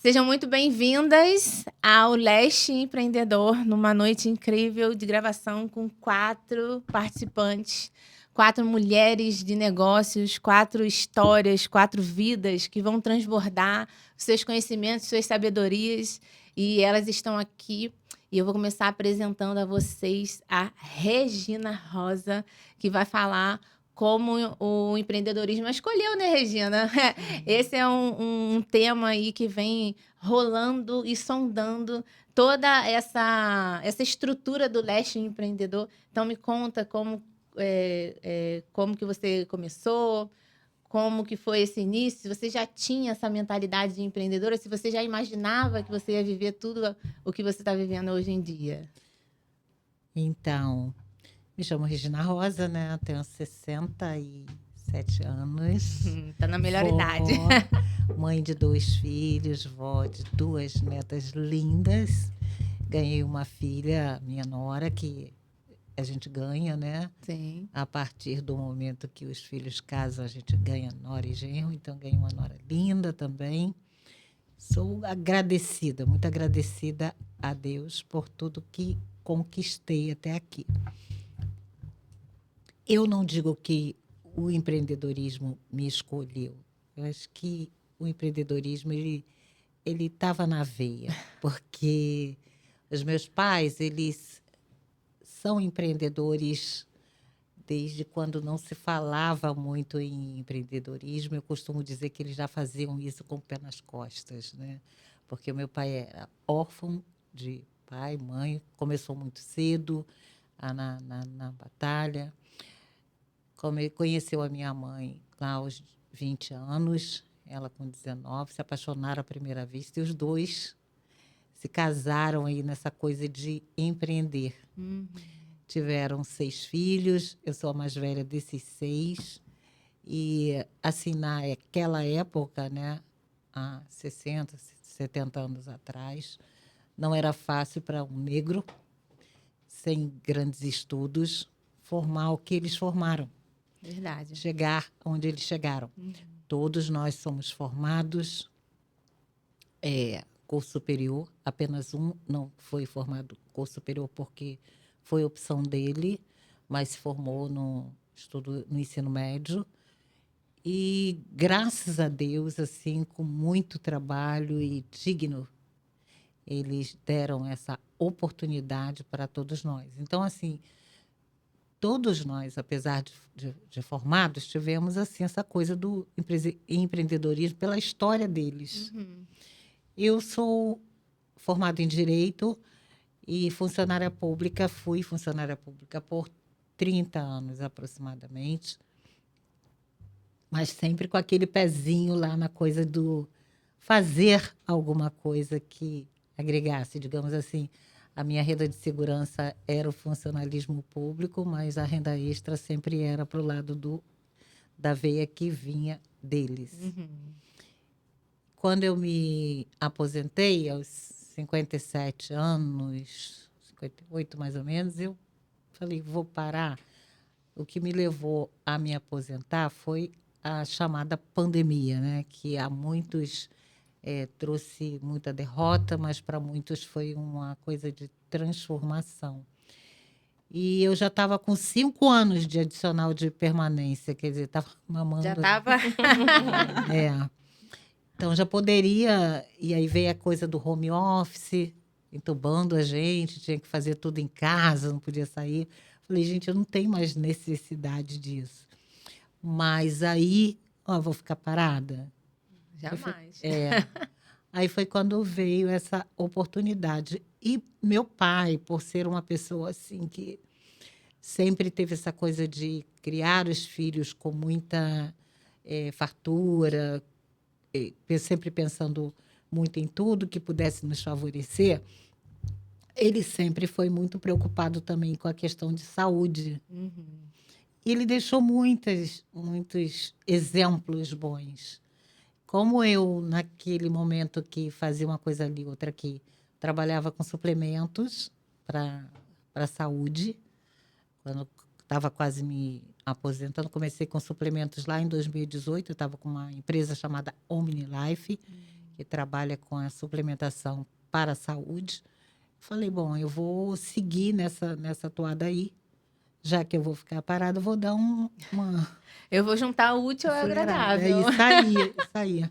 Sejam muito bem-vindas ao Leste Empreendedor, numa noite incrível de gravação com 4 participantes, 4 mulheres de negócios, 4 histórias, 4 vidas que vão transbordar seus conhecimentos, suas sabedorias. E elas estão aqui. E eu vou começar apresentando a vocês a Regina Rosa, que vai falar como o empreendedorismo escolheu, né, Regina? Esse é um tema aí que vem rolando e sondando toda essa estrutura do Leste Empreendedor. Então, me conta como que você começou, como que foi esse início, se você já tinha essa mentalidade de empreendedora, se você já imaginava que você ia viver tudo o que você está vivendo hoje em dia. Então, me chamo Regina Rosa, né? Tenho 67 anos. Tá na melhor idade. Mãe de 2 filhos, vó de 2 netas lindas. Ganhei uma filha, minha nora, que a gente ganha, né? Sim. A partir do momento que os filhos casam, a gente ganha nora e genro. Então, ganhei uma nora linda também. Sou agradecida, muito agradecida a Deus por tudo que conquistei até aqui. Eu não digo que o empreendedorismo me escolheu. Eu acho que o empreendedorismo ele estava na veia, porque os meus pais eles são empreendedores desde quando não se falava muito em empreendedorismo. Eu costumo dizer que eles já faziam isso com o pé nas costas, né? Porque o meu pai era órfão de pai, mãe, começou muito cedo na batalha. Conheceu a minha mãe lá aos 20 anos, ela com 19, se apaixonaram à primeira vista e os dois se casaram aí nessa coisa de empreender. Tiveram 6 filhos, eu sou a mais velha desses 6. E, assim, naquela época, né, há 60, 70 anos atrás, não era fácil para um negro, sem grandes estudos, formar o que eles formaram. Verdade. Chegar onde eles chegaram. Todos nós somos formados, curso superior, apenas um não foi formado curso superior porque foi opção dele, mas se formou no ensino médio. E, graças a Deus, assim, com muito trabalho e digno, eles deram essa oportunidade para todos nós. Então, assim, todos nós, apesar de formados, tivemos assim essa coisa do empreendedorismo pela história deles. Eu sou formada em Direito e funcionária pública, fui funcionária pública por 30 anos aproximadamente, mas sempre com aquele pezinho lá na coisa do fazer alguma coisa que agregasse, digamos assim. A minha renda de segurança era o funcionalismo público, mas a renda extra sempre era para o lado da veia que vinha deles. Quando eu me aposentei, aos 57 anos, 58 mais ou menos, eu falei, vou parar. O que me levou a me aposentar foi a chamada pandemia, né? Que a muitos trouxe muita derrota, mas para muitos foi uma coisa de transformação. E eu já estava com 5 anos de adicional de permanência, quer dizer, estava mamando. Já estava. Então já poderia, e aí veio a coisa do home office, entubando a gente, tinha que fazer tudo em casa, não podia sair. Falei, gente, eu não tenho mais necessidade disso. Mas aí, vou ficar parada? Jamais. Aí foi quando veio essa oportunidade. E meu pai, por ser uma pessoa assim que sempre teve essa coisa de criar os filhos com muita fartura, sempre pensando muito em tudo que pudesse nos favorecer, ele sempre foi muito preocupado também com a questão de saúde. E ele deixou muitos exemplos bons. Como eu, naquele momento que fazia uma coisa ali, outra aqui, trabalhava com suplementos para a saúde, quando estava quase me aposentando, comecei com suplementos lá em 2018, eu estava com uma empresa chamada OmniLife, que trabalha com a suplementação para a saúde. Falei, bom, eu vou seguir nessa toada aí. Já que eu vou ficar parada, eu vou dar uma Eu vou juntar o útil ao acelerada. É agradável. isso aí, isso aí.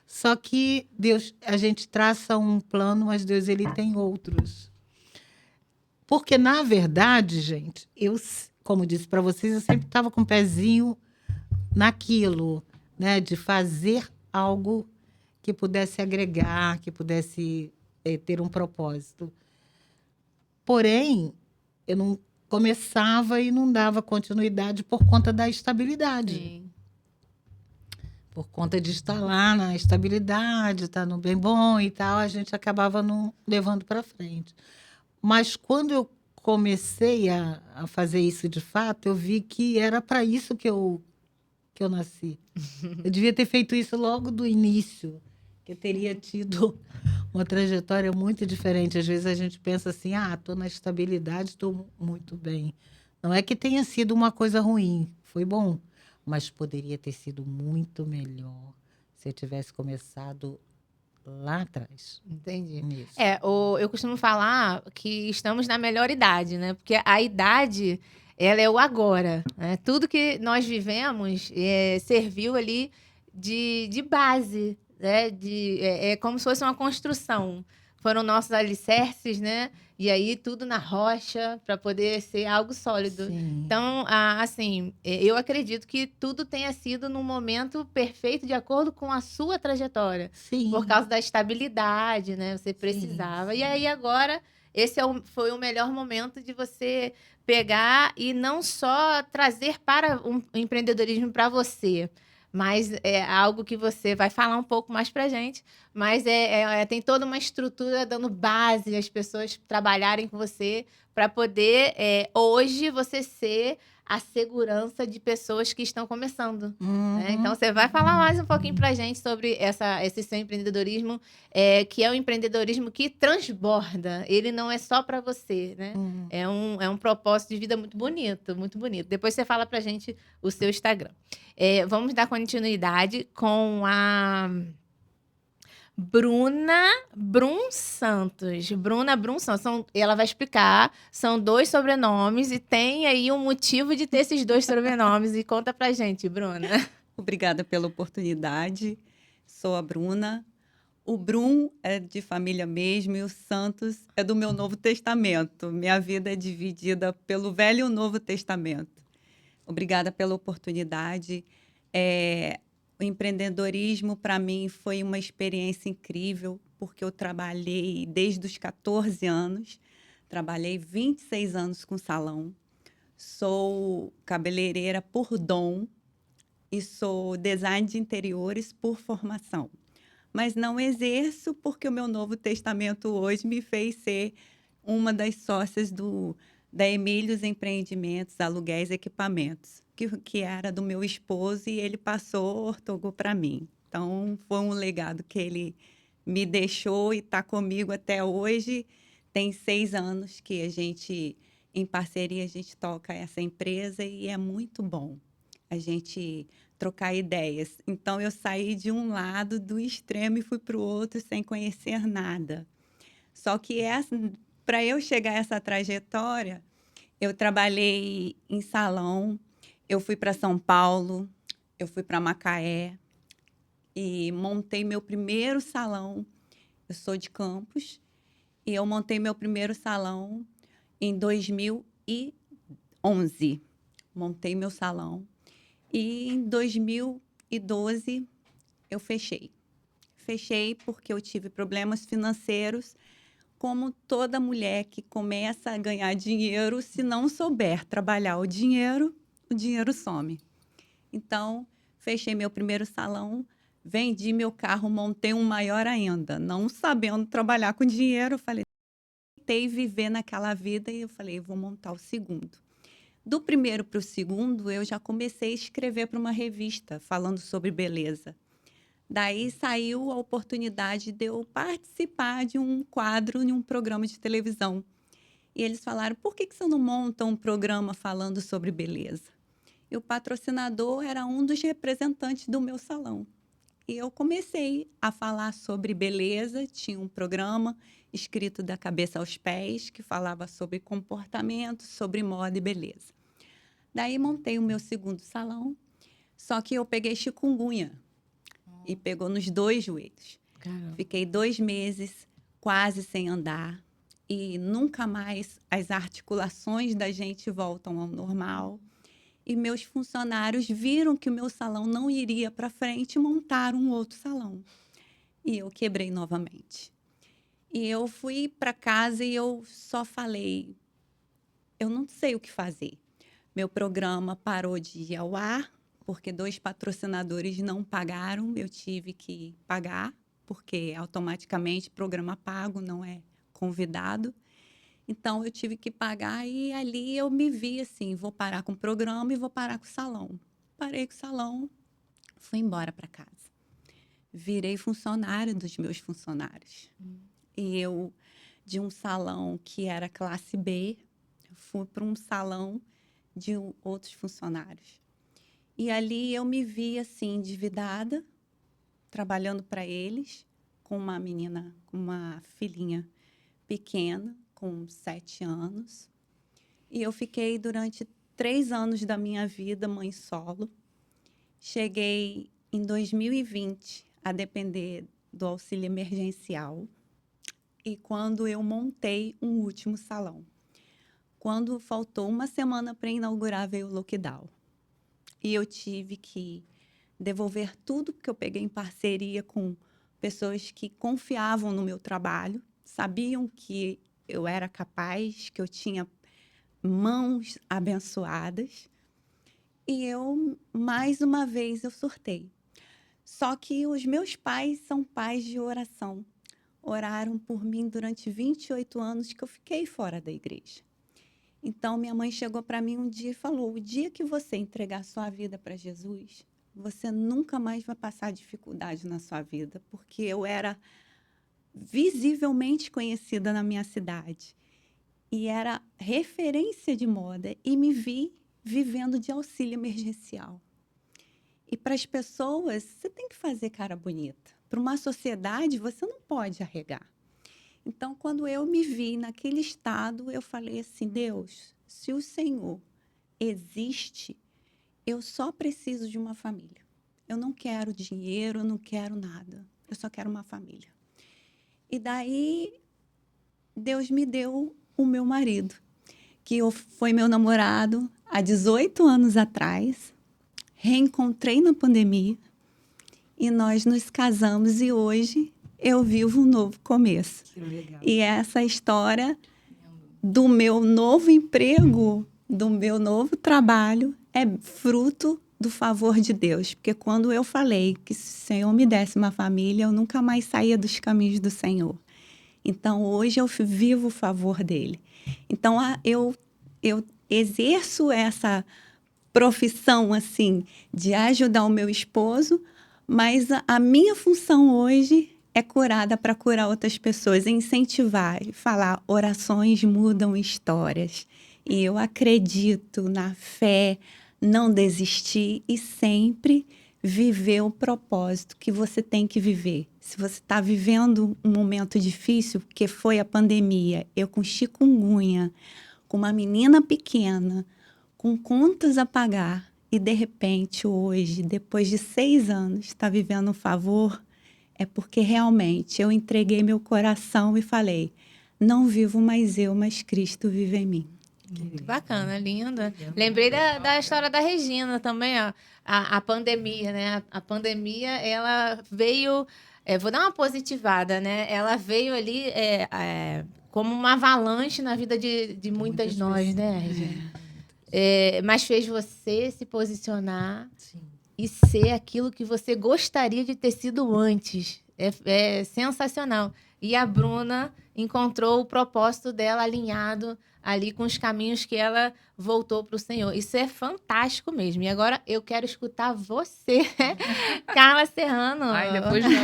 Só que Deus, a gente traça um plano, mas Deus ele tem outros. Porque, na verdade, gente, como disse para vocês, eu sempre estava com o pezinho naquilo, né? De fazer algo que pudesse agregar, que pudesse ter um propósito. Porém, eu não começava e não dava continuidade por conta da estabilidade. Sim. Por conta de estar lá na estabilidade, estar no bem bom e tal, a gente acabava não levando para frente. Mas quando eu comecei a fazer isso de fato, eu vi que era para isso que eu nasci. Eu devia ter feito isso logo do início, que eu teria tido uma trajetória muito diferente. Às vezes a gente pensa assim, estou na estabilidade, estou muito bem. Não é que tenha sido uma coisa ruim, foi bom, mas poderia ter sido muito melhor se eu tivesse começado lá atrás. Entendi. Nisso. Eu costumo falar que estamos na melhor idade, né? Porque a idade, ela é o agora, né? Tudo que nós vivemos serviu ali de base, né? É como se fosse uma construção. Foram nossos alicerces, né? E aí tudo na rocha para poder ser algo sólido. Sim. Então, assim, eu acredito que tudo tenha sido num momento perfeito de acordo com a sua trajetória. Sim. Por causa da estabilidade, né? Você precisava. Sim. E aí agora, foi o melhor momento de você pegar e não só trazer para um empreendedorismo para você, mas é algo que você vai falar um pouco mais para gente, mas tem toda uma estrutura dando base às pessoas trabalharem com você para poder hoje você ser a segurança de pessoas que estão começando. Né? Então, você vai falar mais um pouquinho para a gente sobre esse seu empreendedorismo, que é um empreendedorismo que transborda. Ele não é só para você, né? É um propósito de vida muito bonito, muito bonito. Depois você fala para a gente o seu Instagram. Vamos dar continuidade com a Bruna Brum Santos. Bruna Brum Santos. Ela vai explicar. São 2 sobrenomes e tem aí um motivo de ter esses 2 sobrenomes. E conta pra gente, Bruna. Obrigada pela oportunidade. Sou a Bruna. O Brum é de família mesmo e o Santos é do meu Novo Testamento. Minha vida é dividida pelo Velho e o Novo Testamento. Obrigada pela oportunidade. O empreendedorismo, para mim, foi uma experiência incrível, porque eu trabalhei desde os 14 anos, trabalhei 26 anos com salão, sou cabeleireira por dom e sou design de interiores por formação. Mas não exerço porque o meu Novo Testamento hoje me fez ser uma das sócias da Emílios Empreendimentos, Aluguéis e Equipamentos, que era do meu esposo e ele passou, ortogou para mim. Então, foi um legado que ele me deixou e está comigo até hoje. Tem 6 anos que em parceria, a gente toca essa empresa e é muito bom a gente trocar ideias. Então, eu saí de um lado do extremo e fui para o outro sem conhecer nada. Só que para eu chegar a essa trajetória, eu trabalhei em salão, eu fui para São Paulo, eu fui para Macaé e montei meu primeiro salão. Eu sou de Campos e eu montei meu primeiro salão em 2011. Montei meu salão e em 2012 eu fechei. Fechei porque eu tive problemas financeiros, como toda mulher que começa a ganhar dinheiro, se não souber trabalhar o dinheiro some. Então, fechei meu primeiro salão, vendi meu carro, montei um maior ainda. Não sabendo trabalhar com dinheiro, eu falei, tentei viver naquela vida e eu falei, vou montar o segundo. Do primeiro para o segundo, eu já comecei a escrever para uma revista falando sobre beleza. Daí saiu a oportunidade de eu participar de um quadro em um programa de televisão. E eles falaram, por que você não monta um programa falando sobre beleza? E o patrocinador era um dos representantes do meu salão. E eu comecei a falar sobre beleza. Tinha um programa escrito da cabeça aos pés, que falava sobre comportamento, sobre moda e beleza. Daí montei o meu segundo salão, só que eu peguei chikungunya e pegou nos 2 joelhos. Caramba. Fiquei 2 meses quase sem andar e nunca mais as articulações da gente voltam ao normal. E meus funcionários viram que o meu salão não iria para frente e montaram um outro salão. E eu quebrei novamente. E eu fui para casa e eu só falei, eu não sei o que fazer. Meu programa parou de ir ao ar, porque 2 patrocinadores não pagaram, eu tive que pagar, porque automaticamente programa pago não é convidado. Então, eu tive que pagar e ali eu me vi assim, vou parar com o programa e vou parar com o salão. Parei com o salão, fui embora para casa. Virei funcionária dos meus funcionários. E eu, de um salão que era classe B, fui para um salão de outros funcionários. E ali eu me vi assim, endividada, trabalhando para eles, com uma menina, com uma filhinha pequena, com 7 anos. E eu fiquei durante 3 anos da minha vida mãe solo. Cheguei em 2020 a depender do auxílio emergencial. E quando eu montei um último salão. Quando faltou uma semana para inaugurar, veio o lockdown. E eu tive que devolver tudo que eu peguei em parceria com pessoas que confiavam no meu trabalho, sabiam que eu era capaz, que eu tinha mãos abençoadas. E eu, mais uma vez, eu surtei. Só que os meus pais são pais de oração. Oraram por mim durante 28 anos que eu fiquei fora da igreja. Então, minha mãe chegou para mim um dia e falou, o dia que você entregar sua vida para Jesus, você nunca mais vai passar dificuldade na sua vida, porque eu era visivelmente conhecida na minha cidade e era referência de moda e me vi vivendo de auxílio emergencial. E para as pessoas, você tem que fazer cara bonita. Para uma sociedade, você não pode arregar. Então, quando eu me vi naquele estado, eu falei assim, Deus, se o Senhor existe, eu só preciso de uma família. Eu não quero dinheiro, eu não quero nada. Eu só quero uma família. E daí, Deus me deu o meu marido, que foi meu namorado há 18 anos atrás. Reencontrei na pandemia e nós nos casamos e hoje eu vivo um novo começo. Que legal. E essa história do meu novo emprego, do meu novo trabalho, é fruto do favor de Deus. Porque quando eu falei que se o Senhor me desse uma família, eu nunca mais saía dos caminhos do Senhor. Então, hoje eu vivo o favor dele. Então, eu exerço essa profissão, assim, de ajudar o meu esposo, mas a minha função hoje é curada para curar outras pessoas, incentivar e falar, orações mudam histórias. E eu acredito na fé, não desistir e sempre viver o propósito que você tem que viver. Se você está vivendo um momento difícil, que foi a pandemia, eu com chikungunya, com uma menina pequena, com contas a pagar, e de repente hoje, depois de 6 anos, está vivendo um favor, é porque realmente eu entreguei meu coração e falei, não vivo mais eu, mas Cristo vive em mim. Muito bacana, linda. Lembrei da história da Regina também, ó. A pandemia, né? A pandemia, ela veio... vou dar uma positivada, né? Ela veio ali como uma avalanche na vida de muitas nós, né, Regina? Mas fez você se posicionar. Sim. E ser aquilo que você gostaria de ter sido antes. É sensacional. E a Bruna encontrou o propósito dela alinhado ali com os caminhos que ela voltou para o Senhor. Isso é fantástico mesmo. E agora eu quero escutar você, Carla Serrano. Ai, depois de...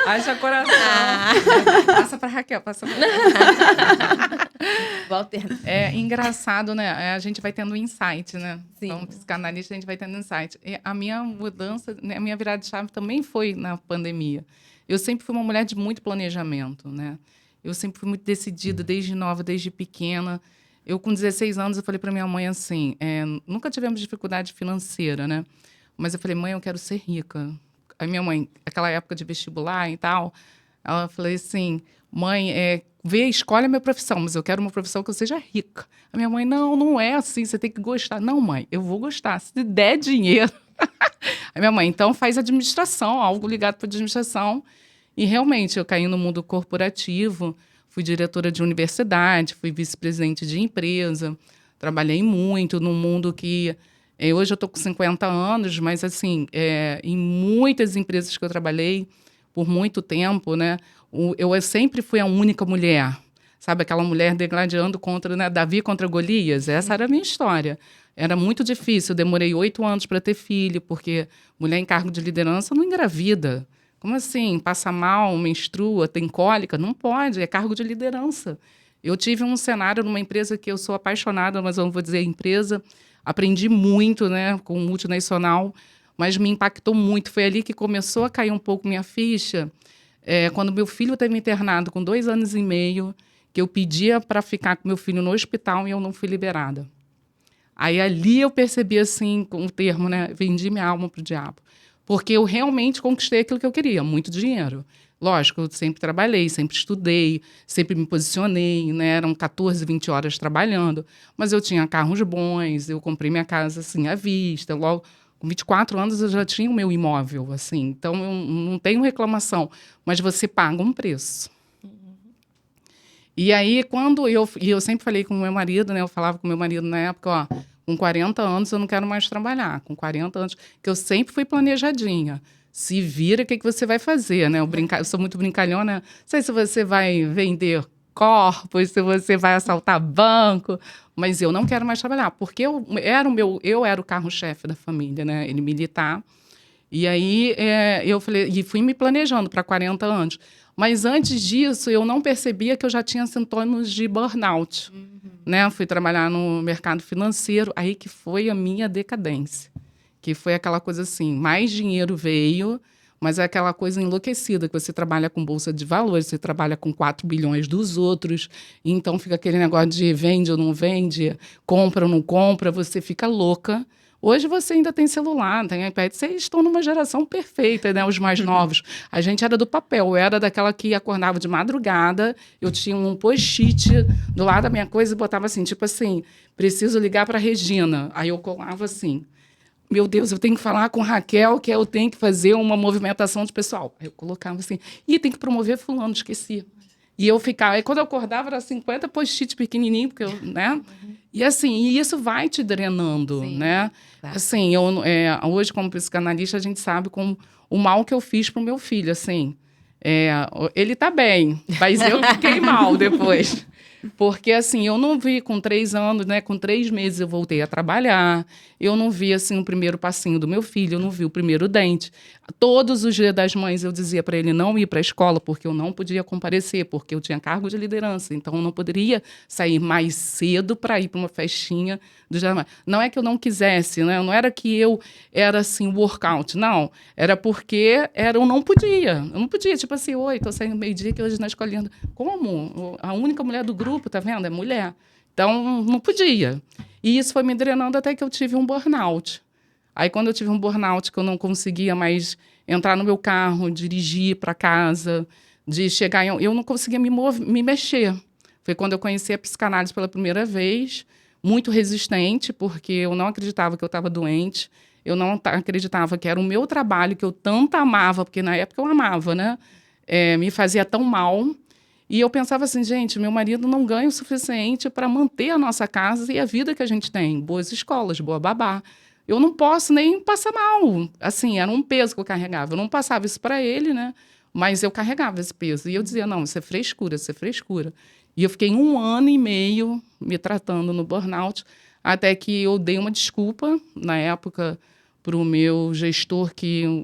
Haja coração. Passa para Raquel, passa para Walter. É engraçado, né? A gente vai tendo insight, né? Sim. Então, psicanalista, a gente vai tendo insight. E a minha mudança, né, a minha virada de chave também foi na pandemia. Eu sempre fui uma mulher de muito planejamento, né? Eu sempre fui muito decidida, desde nova, desde pequena. Eu, com 16 anos, eu falei para minha mãe assim, nunca tivemos dificuldade financeira, né? Mas eu falei, mãe, eu quero ser rica. Aí minha mãe, aquela época de vestibular e tal, ela falou assim, mãe, escolhe a minha profissão, mas eu quero uma profissão que eu seja rica. A minha mãe, não é assim, você tem que gostar. Não, mãe, eu vou gostar, se der dinheiro. Aí minha mãe, então faz administração, algo ligado para administração. E realmente, eu caí no mundo corporativo, fui diretora de universidade, fui vice-presidente de empresa, trabalhei muito num mundo que... hoje eu estou com 50 anos, mas assim, em muitas empresas que eu trabalhei por muito tempo, né, eu sempre fui a única mulher. Sabe, aquela mulher degladiando contra, né, Davi contra Golias? Essa era a minha história. Era muito difícil, eu demorei 8 anos para ter filho, porque mulher em cargo de liderança não engravida. Como assim? Passa mal, menstrua, tem cólica? Não pode, é cargo de liderança. Eu tive um cenário numa empresa que eu sou apaixonada, mas eu não vou dizer empresa. Aprendi muito, né, com multinacional, mas me impactou muito. Foi ali que começou a cair um pouco minha ficha. Quando meu filho teve internado com 2 anos e meio, que eu pedia para ficar com meu filho no hospital e eu não fui liberada. Aí ali eu percebi, assim, com o termo, né, vendi minha alma para o diabo. Porque eu realmente conquistei aquilo que eu queria, muito dinheiro. Lógico, eu sempre trabalhei, sempre estudei, sempre me posicionei, né? Eram 14, 20 horas trabalhando, mas eu tinha carros bons, eu comprei minha casa assim à vista, logo com 24 anos eu já tinha o meu imóvel, assim, então eu não tenho reclamação, mas você paga um preço. E aí, eu sempre falei com o meu marido, né? Eu falava com o meu marido na época, ó, com 40 anos eu não quero mais trabalhar, com 40 anos, que eu sempre fui planejadinha. Se vira, o que você vai fazer, né? Eu sou muito brincalhona, não sei se você vai vender corpos, se você vai assaltar banco, mas eu não quero mais trabalhar, porque eu era o carro-chefe da família, né? Ele militar. E aí eu falei, e fui me planejando para 40 anos. Mas antes disso, eu não percebia que eu já tinha sintomas de burnout. Né? Fui trabalhar no mercado financeiro, aí que foi a minha decadência. Que foi aquela coisa assim, mais dinheiro veio, mas é aquela coisa enlouquecida, que você trabalha com bolsa de valores, você trabalha com 4 bilhões dos outros, e então fica aquele negócio de vende ou não vende, compra ou não compra, você fica louca. Hoje você ainda tem celular, tem iPad, vocês estão numa geração perfeita, né? Os mais novos. A gente era do papel, eu era daquela que acordava de madrugada, eu tinha um post-it do lado da minha coisa e botava assim, tipo assim, preciso ligar para a Regina. Aí eu colava assim, meu Deus, eu tenho que falar com Raquel, que eu tenho que fazer uma movimentação de pessoal. Aí eu colocava assim, tem que promover fulano, esqueci. E eu ficava, aí quando eu acordava era 50 post-it pequenininho, porque eu, né? E assim, e isso vai te drenando, Sim, né? claro. Assim, hoje como psicanalista a gente sabe como o mal que eu fiz pro meu filho, assim. Ele tá bem, mas eu fiquei mal depois. Porque, assim, eu não vi com 3 anos, né? Com 3 meses eu voltei a trabalhar. Eu não vi, assim, o primeiro passinho do meu filho. Eu não vi o primeiro dente. Todos os dias das mães eu dizia para ele não ir para a escola, porque eu não podia comparecer, porque eu tinha cargo de liderança. Então, eu não poderia sair mais cedo para ir para uma festinha do Dia das Mães. Não é que eu não quisesse, né? Não era que eu era, assim, workout. Não. Era porque eu não podia. Eu não podia. Tipo assim, oi, tô saindo meio-dia que hoje na escolinha. Como? A única mulher do grupo, tá vendo? É mulher. Então, não podia. E isso foi me drenando até que eu tive um burnout. Aí, quando eu tive um burnout, que eu não conseguia mais entrar no meu carro, dirigir para casa, de chegar... Eu não conseguia me mexer. Foi quando eu conheci a psicanálise pela primeira vez, muito resistente, porque eu não acreditava que eu estava doente, eu não acreditava que era o meu trabalho, que eu tanto amava, porque na época eu amava, né? Me fazia tão mal. E eu pensava assim, gente, meu marido não ganha o suficiente para manter a nossa casa e a vida que a gente tem. Boas escolas, boa babá. Eu não posso nem passar mal. Assim, era um peso que eu carregava. Eu não passava isso para ele, né? Mas eu carregava esse peso. E eu dizia, não, isso é frescura, isso é frescura. E eu fiquei 1 ano e meio me tratando no burnout, até que eu dei uma desculpa, na época, para o meu gestor,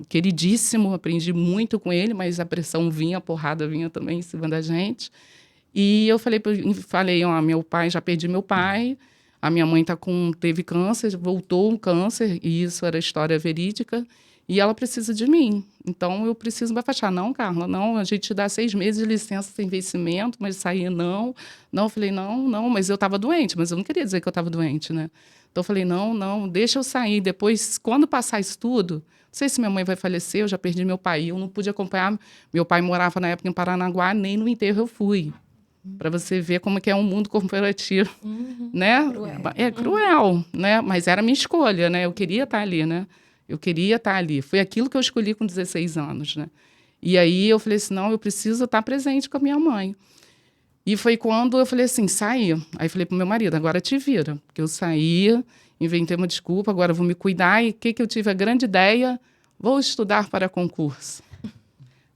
queridíssimo, aprendi muito com ele, mas a pressão vinha, a porrada vinha também em cima da gente. E eu falei, ó, meu pai, já perdi meu pai, a minha mãe teve câncer, voltou um câncer, e isso era história verídica, e ela precisa de mim. Então, eu preciso me afastar. Não, Carla, não, a gente te dá 6 meses de licença sem vencimento, mas sair não. Não, eu falei, não, mas eu estava doente, mas eu não queria dizer que eu estava doente, né? Então, eu falei, não, deixa eu sair. Depois, quando passar isso tudo, não sei se minha mãe vai falecer, eu já perdi meu pai, eu não pude acompanhar. Meu pai morava, na época, em Paranaguá, nem no enterro eu fui. Para você ver como que é um mundo corporativo, né? Cruel. É cruel, né? Mas era a minha escolha, né? Eu queria estar ali, né? Eu queria estar ali. Foi aquilo que eu escolhi com 16 anos, né? E aí eu falei assim, não, eu preciso estar presente com a minha mãe. E foi quando eu falei assim, saí. Aí falei pro meu marido, agora te vira. Porque eu saí, inventei uma desculpa, agora vou me cuidar. E o que eu tive a grande ideia? Vou estudar para concurso.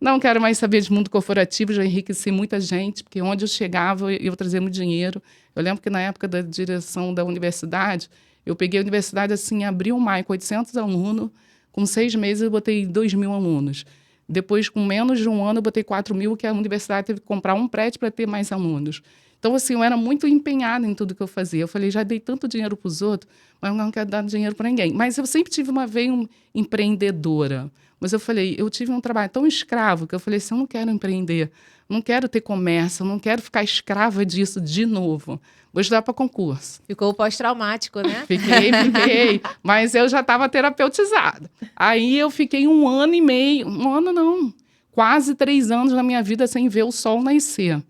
Não quero mais saber de mundo corporativo, já enriqueci muita gente, porque onde eu chegava, eu trazia muito dinheiro. Eu lembro que na época da direção da universidade, eu peguei a universidade assim, em abril, maio, com 800 alunos, com 6 meses eu botei 2.000 alunos. Depois, com menos de um ano, eu botei 4.000, que a universidade teve que comprar um prédio para ter mais alunos. Então, assim, eu era muito empenhada em tudo que eu fazia. Eu falei, já dei tanto dinheiro para os outros, mas eu não quero dar dinheiro para ninguém. Mas eu sempre tive uma veia empreendedora. Mas eu falei, eu tive um trabalho tão escravo que eu falei assim, eu não quero empreender, não quero ter comércio, não quero ficar escrava disso de novo. Vou estudar para concurso. Ficou pós-traumático, né? Fiquei, mas eu já estava terapeutizada. Aí eu fiquei 1 ano e meio, 1 ano não, quase 3 anos na minha vida sem ver o sol nascer.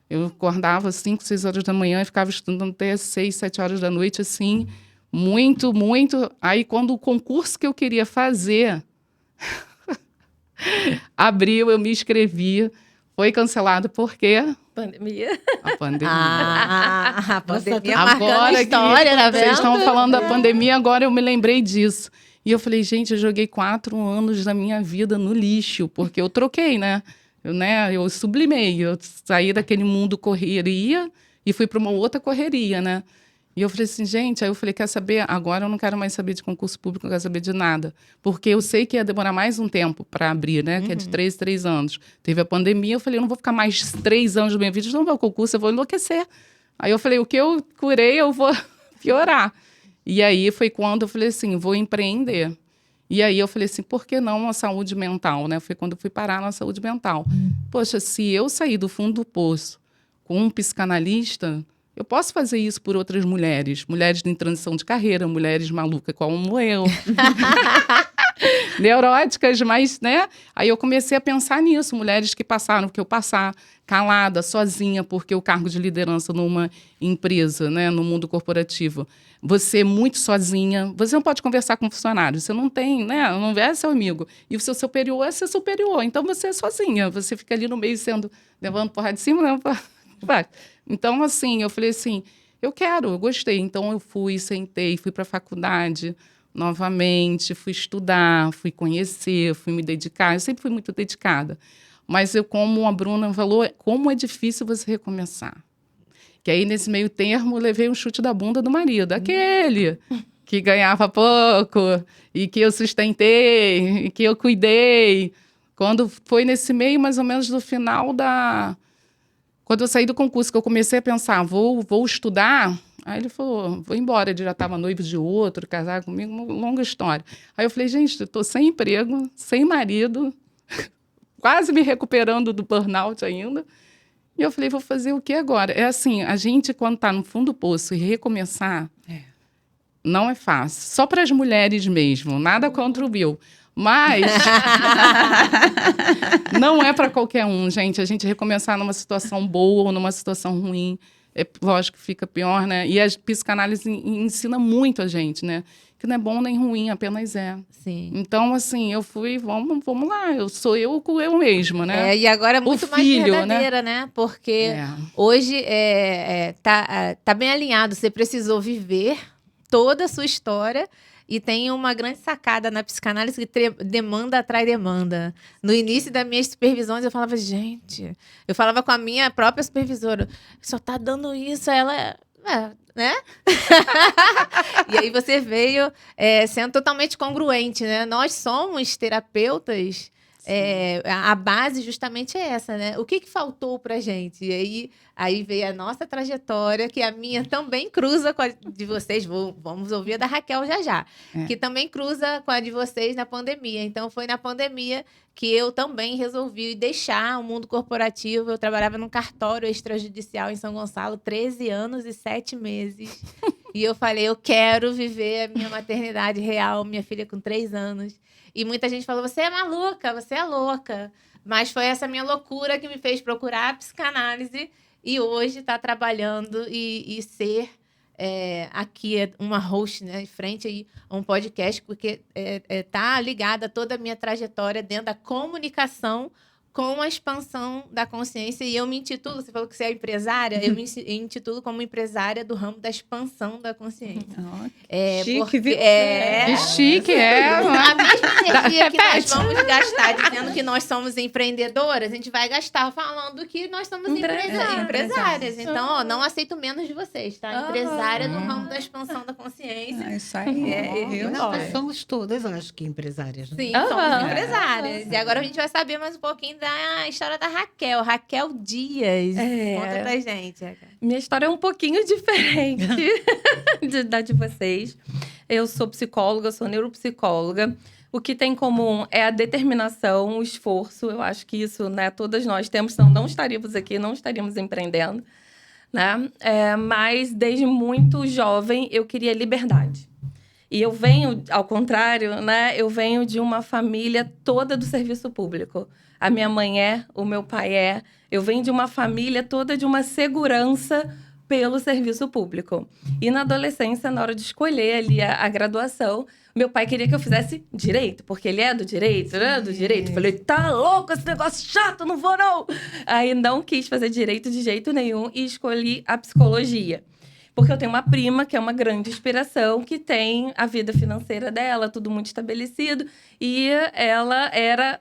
Eu acordava às 5, 6 horas da manhã e ficava estudando até 6, 7 horas da noite, assim, muito. Aí, quando o concurso que eu queria fazer abriu, eu me inscrevi, foi cancelado por quê? Pandemia. A pandemia. A pandemia Agora marcando a história, que tá vendo? vocês estão falando da pandemia, agora eu me lembrei disso. E eu falei, gente, eu joguei 4 anos da minha vida no lixo, porque eu troquei, né? Eu sublimei, eu saí daquele mundo correria e fui para uma outra correria, né? E eu falei assim, gente, aí eu falei, quer saber? Agora eu não quero mais saber de concurso público, não quero saber de nada. Porque eu sei que ia demorar mais um tempo para abrir, né? Que é de 3 anos. Teve a pandemia, eu falei, eu não vou ficar mais 3 anos da minha vida, não vou ao concurso, eu vou enlouquecer. Aí eu falei, o que eu curei, eu vou piorar. E aí foi quando eu falei assim, vou empreender. E aí eu falei assim, por que não a saúde mental, né? Foi quando eu fui parar na saúde mental. Poxa, se eu sair do fundo do poço com um psicanalista, eu posso fazer isso por outras mulheres em transição de carreira, mulheres malucas como eu, neuróticas, mas, né? Aí eu comecei a pensar nisso, mulheres que passaram, que eu passar calada, sozinha, porque o cargo de liderança numa empresa, né, no mundo corporativo, você muito sozinha, você não pode conversar com funcionários, você não tem, né, não é seu amigo, e o seu superior é seu superior, então você é sozinha, você fica ali no meio levando porrada de cima, né? Então, assim, eu falei assim, eu gostei. Então, eu sentei, fui para a faculdade novamente, fui estudar, fui conhecer, fui me dedicar. Eu sempre fui muito dedicada. Mas como a Bruna falou, como é difícil você recomeçar. Que aí, nesse meio termo, eu levei um chute da bunda do marido, aquele que ganhava pouco e que eu sustentei, e que eu cuidei. Quando foi nesse meio, mais ou menos, do final Quando eu saí do concurso, que eu comecei a pensar, vou estudar, aí ele falou, vou embora. Ele já estava noivo de outro, casado comigo, uma longa história. Aí eu falei, gente, eu estou sem emprego, sem marido, quase me recuperando do burnout ainda. E eu falei, vou fazer o que agora? É assim, a gente, quando está no fundo do poço e recomeçar, não é fácil. Só para as mulheres mesmo, nada contra o Bill. Mas não é para qualquer um, gente. A gente recomeçar numa situação boa ou numa situação ruim, lógico que fica pior, né? E a psicanálise ensina muito a gente, né? Que não é bom nem ruim, apenas é. Sim. Então, assim, eu fui, vamos lá, eu sou eu com eu mesma, né? E agora é muito mais verdadeira, né? Porque hoje tá bem alinhado. Você precisou viver toda a sua história. E tem uma grande sacada na psicanálise que demanda atrai demanda. No início das minhas supervisões, eu falava, gente... Eu falava com a minha própria supervisora, só tá dando isso. Ela, né? E aí você veio sendo totalmente congruente, né? Nós somos terapeutas, a base justamente é essa, né? O que faltou pra gente? E aí veio a nossa trajetória, que a minha também cruza com a de vocês. Vamos ouvir a da Raquel já. Que também cruza com a de vocês na pandemia. Então, foi na pandemia que eu também resolvi deixar o mundo corporativo. Eu trabalhava num cartório extrajudicial em São Gonçalo, 13 anos e 7 meses. E eu falei, eu quero viver a minha maternidade real, minha filha com 3 anos. E muita gente falou, você é maluca, você é louca. Mas foi essa minha loucura que me fez procurar a psicanálise e hoje estar trabalhando e ser aqui uma host, né, em frente a um podcast, porque tá ligada toda a minha trajetória dentro da comunicação com a expansão da consciência. E eu me intitulo, você falou que você é empresária, eu me intitulo como empresária do ramo da expansão da consciência. Chique, viu? Que chique, A mesma energia que nós vamos gastar dizendo que nós somos empreendedoras, a gente vai gastar falando que nós somos empresárias. Então, não aceito menos de vocês, tá? Empresária do ramo da expansão da consciência. Isso aí. Nós somos todas, eu acho que empresárias, né? Sim, somos empresárias. E agora a gente vai saber mais um pouquinho da história da Raquel. Raquel Dias. Conta pra gente, Raquel. Minha história é um pouquinho diferente da de vocês. Eu sou psicóloga, sou neuropsicóloga. O que tem em comum é a determinação, o esforço. Eu acho que isso, né, todas nós temos, senão não estaríamos aqui, não estaríamos empreendendo, né? Mas desde muito jovem eu queria liberdade. E eu venho, ao contrário, né? Eu venho de uma família toda do serviço público. A minha mãe o meu pai Eu venho de uma família toda de uma segurança pelo serviço público. E na adolescência, na hora de escolher ali a graduação, meu pai queria que eu fizesse direito, porque ele é do direito, né? Do direito. Eu falei, tá louco esse negócio chato, não vou não! Aí não quis fazer direito de jeito nenhum e escolhi a psicologia. Porque eu tenho uma prima que é uma grande inspiração, que tem a vida financeira dela, tudo muito estabelecido. E ela era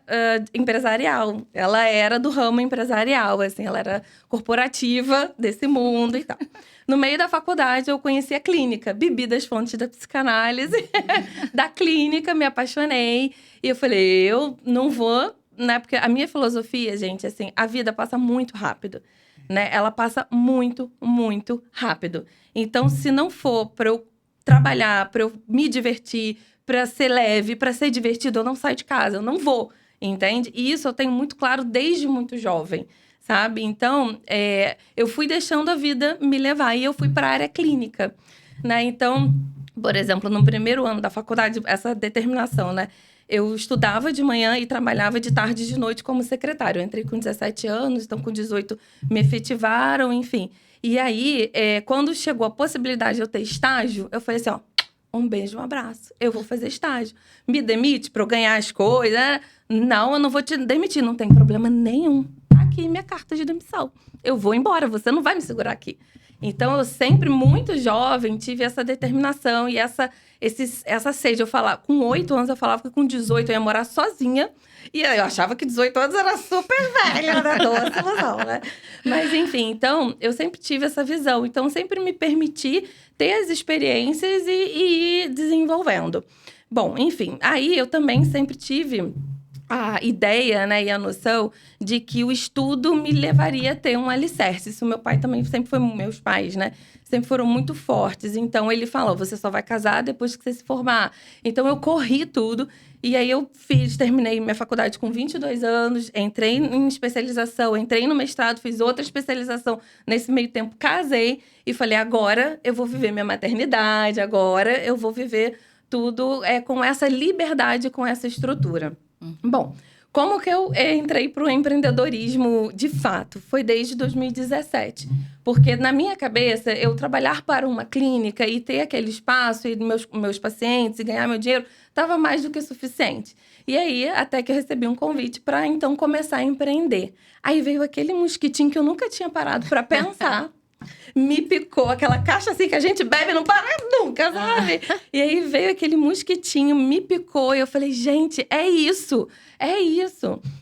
empresarial. Ela era do ramo empresarial, assim. Ela era corporativa desse mundo e tal. No meio da faculdade, eu conheci a clínica. Bebi das fontes da psicanálise, da clínica, me apaixonei. E eu falei, eu não vou, né? Porque a minha filosofia, gente, assim, a vida passa muito rápido. Né? Ela passa muito, muito rápido. Então, se não for para eu trabalhar, para eu me divertir, para ser leve, para ser divertido, eu não saio de casa, eu não vou, entende? E isso eu tenho muito claro desde muito jovem, sabe? Então, eu fui deixando a vida me levar e eu fui para a área clínica, né? Então, por exemplo, no primeiro ano da faculdade, essa determinação, né? Eu estudava de manhã e trabalhava de tarde e de noite como secretária. Eu entrei com 17 anos, então com 18 me efetivaram, enfim. E aí, quando chegou a possibilidade de eu ter estágio, eu falei assim, ó, um beijo, um abraço. Eu vou fazer estágio. Me demite para eu ganhar as coisas? Não, eu não vou te demitir, não tem problema nenhum. Tá aqui minha carta de demissão. Eu vou embora, você não vai me segurar aqui. Então, eu sempre, muito jovem, tive essa determinação e essa sede. Eu falava, com 8 anos, eu falava que com 18 eu ia morar sozinha. E eu achava que 18 anos era super velha, né? Doce ilusão, né? Mas, enfim, então, eu sempre tive essa visão. Então, sempre me permiti ter as experiências e ir desenvolvendo. Bom, enfim, aí eu também sempre tive a ideia, né, e a noção de que o estudo me levaria a ter um alicerce. Isso meu pai também sempre foi, meus pais, né, sempre foram muito fortes. Então, ele falou, você só vai casar depois que você se formar. Então, eu corri tudo. E aí, terminei minha faculdade com 22 anos, entrei em especialização, entrei no mestrado, fiz outra especialização. Nesse meio tempo, casei e falei, agora eu vou viver minha maternidade, agora eu vou viver tudo com essa liberdade, com essa estrutura. Bom, como que eu entrei para o empreendedorismo de fato? Foi desde 2017. Porque na minha cabeça, eu trabalhar para uma clínica e ter aquele espaço e meus pacientes e ganhar meu dinheiro estava mais do que suficiente. E aí, até que eu recebi um convite para, então, começar a empreender. Aí veio aquele mosquitinho que eu nunca tinha parado para pensar, Me picou, aquela caixa assim que a gente bebe e não para nunca, sabe? E aí veio aquele mosquitinho, me picou e eu falei, gente, é isso.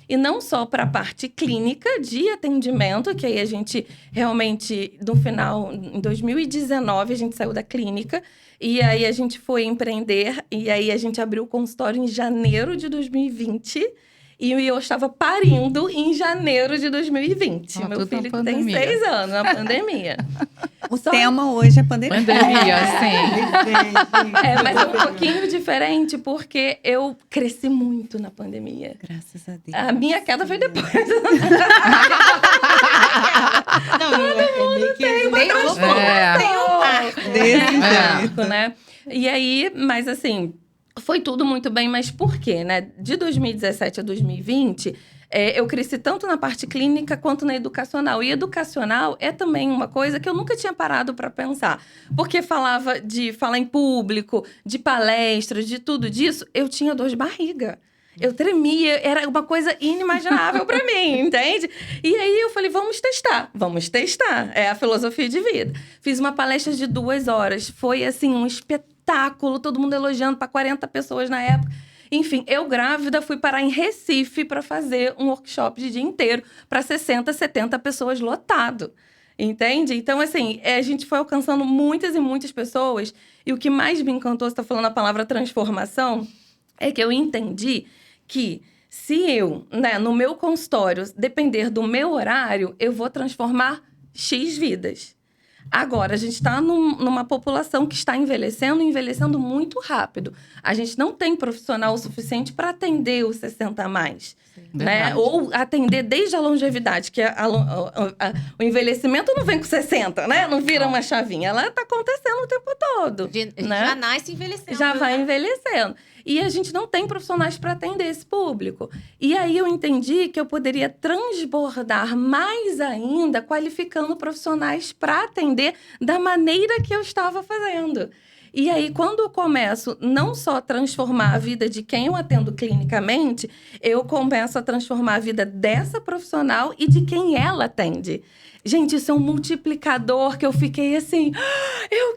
E não só para a parte clínica de atendimento, que aí a gente realmente, no final, em 2019, a gente saiu da clínica e aí a gente foi empreender e aí a gente abriu o consultório em janeiro de 2020. E eu estava parindo em janeiro de 2020. Ah, Meu tudo na filho que tem pandemia. 6 anos, na pandemia. O tema hoje é pandemia. Pandemia, sim. Mas é um pouquinho diferente, porque eu cresci muito na pandemia. Graças a Deus. A minha queda foi depois. Não, é meio que Tem uma É. Desse É. jeito. Né? E aí, mas assim, foi tudo muito bem, mas por quê, né? De 2017 a 2020, eu cresci tanto na parte clínica quanto na educacional. E educacional é também uma coisa que eu nunca tinha parado para pensar. Porque falava de falar em público, de palestras, de tudo disso, eu tinha dor de barriga. Eu tremia, era uma coisa inimaginável para mim, entende? E aí eu falei, vamos testar. É a filosofia de vida. Fiz uma palestra de 2 horas, foi assim, um espetáculo, todo mundo elogiando para 40 pessoas na época. Enfim, eu grávida fui parar em Recife para fazer um workshop de dia inteiro para 60, 70 pessoas lotado. Entende? Então, assim, a gente foi alcançando muitas e muitas pessoas. E o que mais me encantou, você está falando a palavra transformação, é que eu entendi que se eu, né, no meu consultório, depender do meu horário, eu vou transformar X vidas. Agora, a gente está numa população que está envelhecendo muito rápido. A gente não tem profissional suficiente para atender os 60 a mais. Né? Verdade. Ou atender desde a longevidade, que o envelhecimento não vem com 60, né? Não vira uma chavinha. Ela está acontecendo o tempo todo. Né? Já nasce envelhecendo. Já vai envelhecendo. E a gente não tem profissionais para atender esse público. E aí eu entendi que eu poderia transbordar mais ainda, qualificando profissionais para atender da maneira que eu estava fazendo. E aí, quando eu começo não só a transformar a vida de quem eu atendo clinicamente, eu começo a transformar a vida dessa profissional e de quem ela atende. Gente, isso é um multiplicador que eu fiquei assim, eu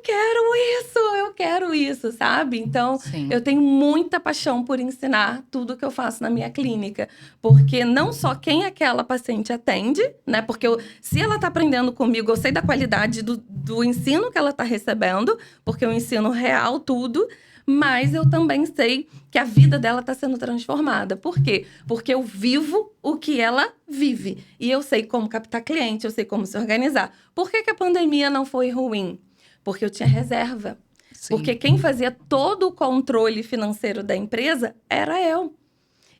quero isso, sabe? Então, Sim. eu tenho muita paixão por ensinar tudo que eu faço na minha clínica. Porque não só quem aquela paciente atende, né? Porque se ela está aprendendo comigo, eu sei da qualidade do ensino que ela está recebendo, porque eu ensino real tudo. Mas eu também sei que a vida dela está sendo transformada. Por quê? Porque eu vivo o que ela vive. E eu sei como captar cliente, eu sei como se organizar. Por que a pandemia não foi ruim? Porque eu tinha reserva. Sim. Porque quem fazia todo o controle financeiro da empresa era eu.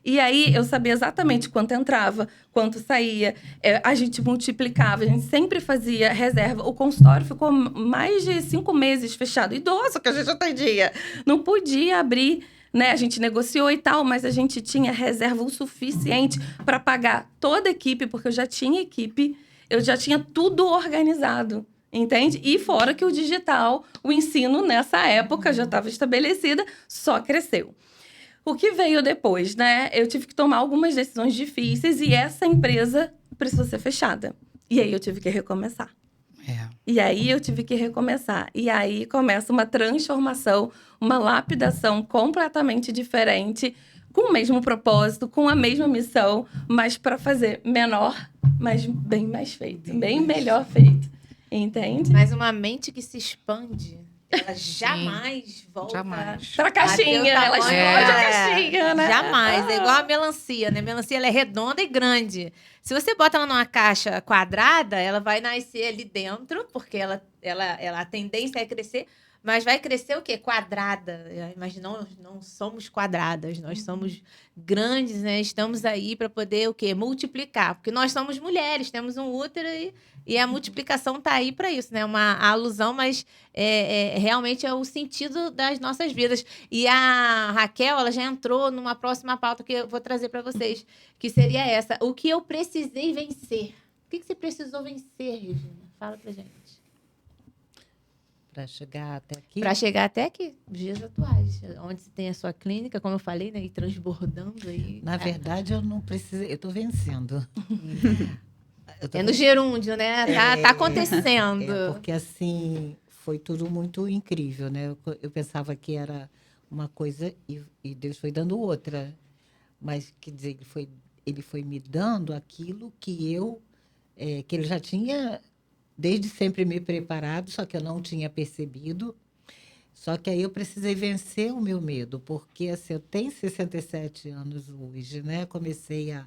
E aí, eu sabia exatamente quanto entrava, quanto saía. A gente multiplicava, a gente sempre fazia reserva. O consultório ficou mais de 5 meses fechado. Idoso que a gente atendia. Não podia abrir, né? A gente negociou e tal, mas a gente tinha reserva o suficiente para pagar toda a equipe, porque eu já tinha equipe, eu já tinha tudo organizado. Entende? E fora que o digital, o ensino nessa época já estava estabelecida, só cresceu. O que veio depois, né? Eu tive que tomar algumas decisões difíceis e essa empresa precisou ser fechada. E aí eu tive que recomeçar. E aí começa uma transformação, uma lapidação completamente diferente, com o mesmo propósito, com a mesma missão, mas para fazer menor, mas bem mais feito, bem melhor feito. Entende? Mas uma mente que se expande, ela jamais volta. Jamais. Pra caixinha, Até o ela tamanho- explode a caixinha, né? Jamais. É igual a melancia, né? A melancia ela é redonda e grande. Se você bota ela numa caixa quadrada, ela vai nascer ali dentro, porque a tendência é crescer, mas vai crescer o quê? Quadrada. Mas não somos quadradas, nós somos grandes, né? Estamos aí para poder o quê? Multiplicar. Porque nós somos mulheres, temos um útero e a multiplicação tá aí para isso, né? Uma alusão, mas realmente é o sentido das nossas vidas. E a Raquel, ela já entrou numa próxima pauta que eu vou trazer para vocês, que seria essa. O que eu precisei vencer? O que você precisou vencer, Regina? Fala pra gente. Para chegar até aqui. Para chegar até aqui, os dias atuais, onde você tem a sua clínica, como eu falei, né, e transbordando aí. Na verdade, eu não precisei, eu estou vencendo. eu tô É no gerúndio, né? Tá acontecendo. porque assim, foi tudo muito incrível, né? Eu pensava que era uma coisa e Deus foi dando outra. Mas, quer dizer, ele foi me dando aquilo que ele já tinha desde sempre me preparado, só que eu não tinha percebido. Só que aí eu precisei vencer o meu medo, porque assim, eu tenho 67 anos hoje, né? Comecei há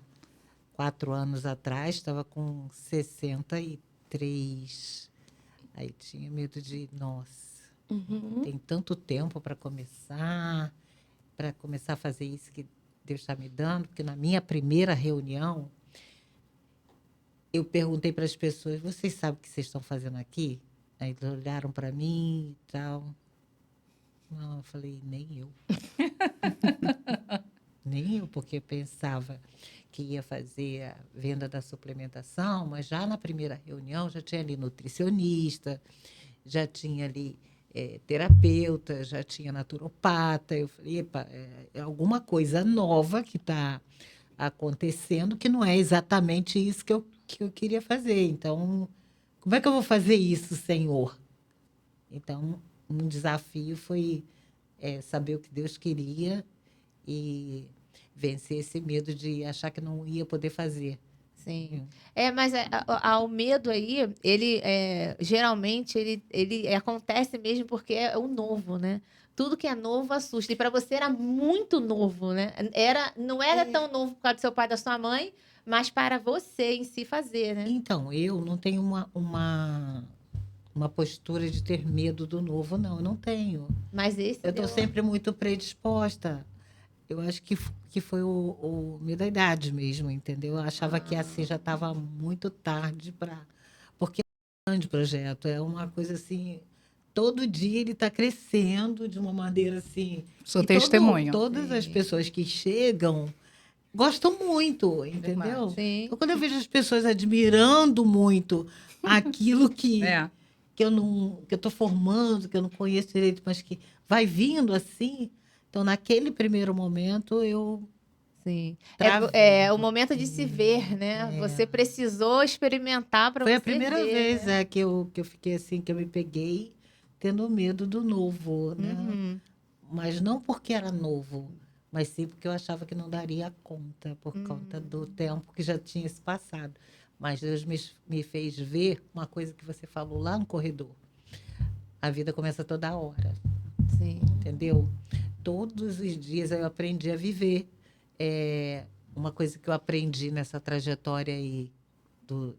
4 anos atrás, estava com 63. Aí tinha medo de, nossa, Uhum. tem tanto tempo para começar a fazer isso que Deus está me dando, porque na minha primeira reunião, eu perguntei para as pessoas, vocês sabem o que vocês estão fazendo aqui? Aí eles olharam para mim e tal. Não, eu falei, nem eu. Nem eu, porque eu pensava que ia fazer a venda da suplementação, mas já na primeira reunião já tinha ali nutricionista, já tinha ali terapeuta, já tinha naturopata. Eu falei, epa, é alguma coisa nova que está acontecendo que não é exatamente isso que eu queria fazer. Então, como é que eu vou fazer isso, Senhor? Então, um desafio foi saber o que Deus queria e vencer esse medo de achar que não ia poder fazer. Sim. Mas o medo aí, ele geralmente ele acontece mesmo porque é o novo, né? Tudo que é novo assusta. E para você era muito novo, né? Não era tão novo por causa do seu pai e da sua mãe, mas para você em si fazer, né? Então, eu não tenho uma postura de ter medo do novo, não. Eu não tenho. Mas esse Eu estou deu- sempre muito predisposta. Eu acho que foi o medo da idade mesmo, entendeu? Eu achava que assim já estava muito tarde para. Porque é um grande projeto, é uma coisa assim. Todo dia ele está crescendo de uma maneira assim. Sou E testemunha. todas as Sim. pessoas que chegam gostam muito, entendeu? Sim. Então, quando eu vejo as pessoas admirando muito aquilo que É. que eu estou formando, que eu não conheço direito, mas que vai vindo assim. Então, naquele primeiro momento, eu Sim. travei. É o momento de se ver, né? Você precisou experimentar para Foi a você primeira ver, vez né? que eu fiquei assim, que eu me peguei tendo medo do novo, né? Uhum. Mas não porque era novo, mas sim porque eu achava que não daria conta, por conta do tempo que já tinha se passado. Mas Deus me fez ver uma coisa que você falou lá no corredor. A vida começa toda hora. Sim. Entendeu? Todos os dias eu aprendi a viver. Uma coisa que eu aprendi nessa trajetória aí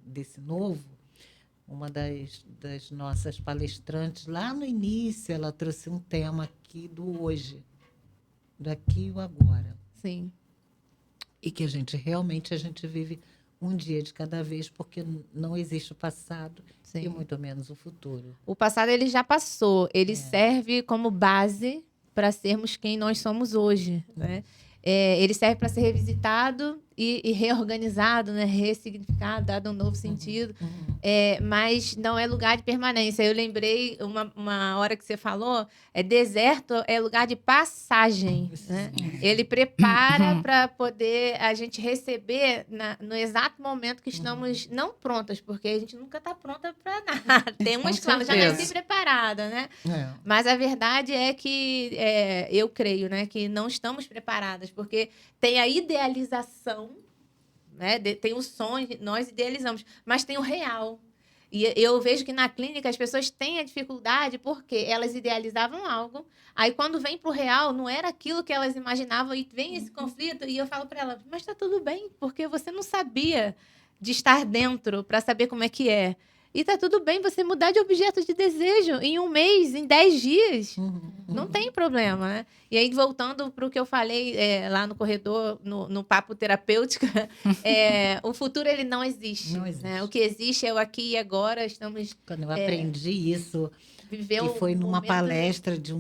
desse novo, uma das nossas palestrantes, lá no início, ela trouxe um tema aqui do hoje, do aqui e o agora. Sim. E que a gente vive um dia de cada vez, porque não existe o passado Sim. e muito menos o futuro. O passado ele já passou, ele serve como base para sermos quem nós somos hoje, né? Ele serve para ser revisitado e reorganizado, né? Ressignificado, dado um novo sentido. Mas não é lugar de permanência. Eu lembrei uma hora que você falou, deserto é lugar de passagem, né? Ele prepara para poder a gente receber no exato momento que estamos não prontas, porque a gente nunca está pronta para nada. Tem umas que falam, já certeza. nasci preparada, né? Mas a verdade é que eu creio, né, que não estamos preparadas, porque tem a idealização, né? Tem o sonho, nós idealizamos, mas tem o real. E eu vejo que na clínica as pessoas têm a dificuldade porque elas idealizavam algo, aí quando vem para o real, não era aquilo que elas imaginavam e vem esse conflito, e eu falo para ela, mas está tudo bem, porque você não sabia de estar dentro para saber como é que é. E tá tudo bem você mudar de objeto de desejo em 1 mês, em 10 dias. Não tem problema, né? E aí, voltando para o que eu falei lá no corredor, no papo terapêutico, o futuro ele não existe. Não existe. Né? O que existe é o aqui e agora. Estamos Quando eu aprendi isso, vivendo que foi numa momento- palestra de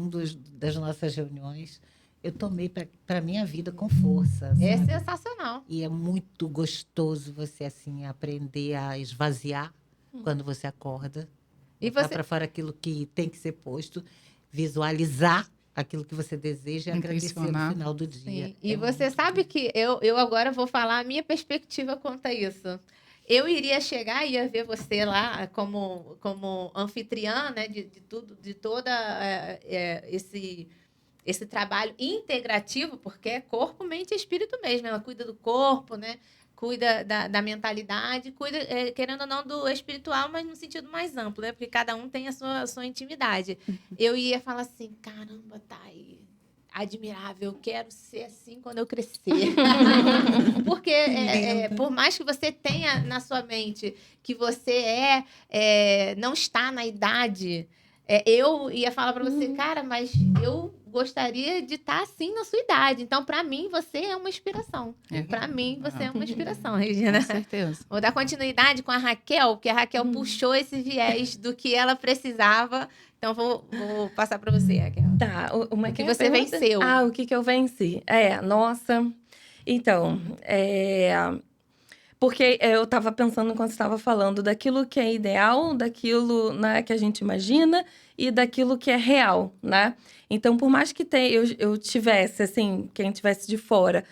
das nossas reuniões, eu tomei para minha vida com força. É sabe? sensacional. E é muito gostoso você assim aprender a esvaziar quando você acorda, E botar você- para fora aquilo que tem que ser posto, visualizar aquilo que você deseja e agradecer no Intencionar. final do dia. Sim. E É você muito sabe que eu agora vou falar a minha perspectiva quanto a isso. eu iria chegar e ia ver você lá como anfitriã, né, de tudo, de toda esse trabalho integrativo, porque é corpo, mente e espírito mesmo. Ela cuida do corpo, né? Cuida da mentalidade, cuida, querendo ou não, do espiritual, mas no sentido mais amplo, né? Porque cada um tem a sua intimidade. Eu ia falar assim, caramba, tá aí. Admirável, eu quero ser assim quando eu crescer. Porque por mais que você tenha na sua mente que você não está na idade, eu ia falar para você, cara, mas eu gostaria de estar assim na sua idade. Então, para mim, você é uma inspiração. Para mim, você é uma inspiração, Regina. Com certeza. Vou dar continuidade com a Raquel, porque a Raquel puxou esse viés do que ela precisava. Então, vou passar para você, Raquel. Tá, O que você venceu. Ah, o que eu venci? Nossa. Então, porque eu estava pensando enquanto estava falando daquilo que é ideal, daquilo, né, que a gente imagina e daquilo que é real, né? Então, por mais que eu tivesse, assim, quem tivesse de fora,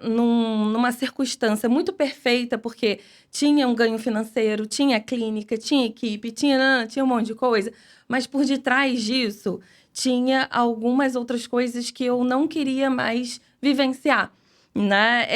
numa circunstância muito perfeita, porque tinha um ganho financeiro, tinha clínica, tinha equipe, tinha um monte de coisa, mas por detrás disso tinha algumas outras coisas que eu não queria mais vivenciar. Né?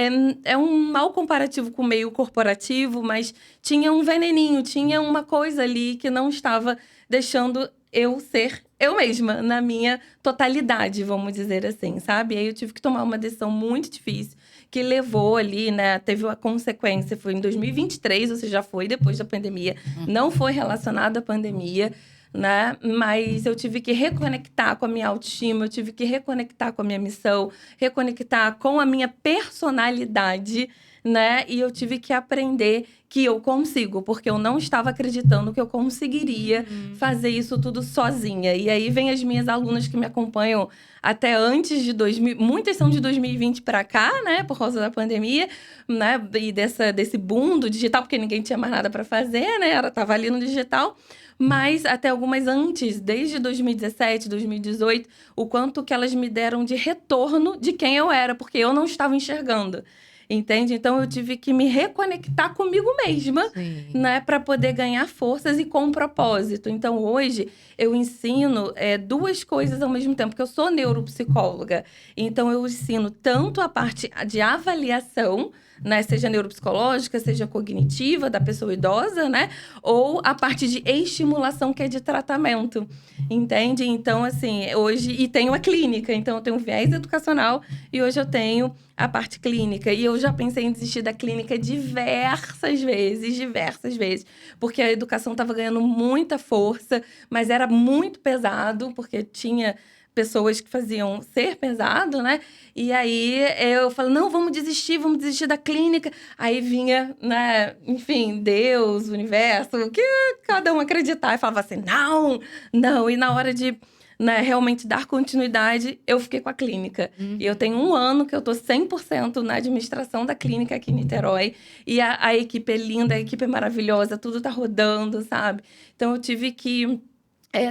É um mau comparativo com o meio corporativo, mas tinha um veneninho, tinha uma coisa ali que não estava deixando eu ser eu mesma, na minha totalidade, vamos dizer assim, sabe? E aí eu tive que tomar uma decisão muito difícil, que levou ali, né? Teve uma consequência, foi em 2023, ou seja, já foi depois da pandemia, não foi relacionado à pandemia, né? Mas eu tive que reconectar com a minha autoestima, eu tive que reconectar com a minha missão, reconectar com a minha personalidade, né? E eu tive que aprender que eu consigo, porque eu não estava acreditando que eu conseguiria fazer isso tudo sozinha. E aí vem as minhas alunas que me acompanham até antes de 2000, muitas são de 2020 para cá, né, por causa da pandemia, né, e desse boom do digital, porque ninguém tinha mais nada para fazer, né? Ela estava ali no digital. Mas até algumas antes, desde 2017, 2018, o quanto que elas me deram de retorno de quem eu era, porque eu não estava enxergando. Entende? Então, eu tive que me reconectar comigo mesma, né? Para poder ganhar forças e com um propósito. Então, hoje, eu ensino duas coisas ao mesmo tempo, porque eu sou neuropsicóloga. Então, eu ensino tanto a parte de avaliação, né? Seja neuropsicológica, seja cognitiva, da pessoa idosa, né? Ou a parte de estimulação, que é de tratamento. Entende? Então, assim, hoje... E tenho a clínica. Então, eu tenho um viés educacional e hoje eu tenho a parte clínica. E eu já pensei em desistir da clínica diversas vezes. Porque a educação estava ganhando muita força, mas era muito pesado, porque tinha pessoas que faziam ser pesado, né? E aí eu falei, não, vamos desistir da clínica. Aí vinha, né, enfim, Deus, o universo, o que cada um acreditar. E falava assim, não. E na hora de... né, realmente dar continuidade, eu fiquei com a clínica. E eu tenho 1 ano que eu tô 100% na administração da clínica aqui em Niterói. E a equipe é linda, a equipe é maravilhosa, tudo tá rodando, sabe? Então, eu tive que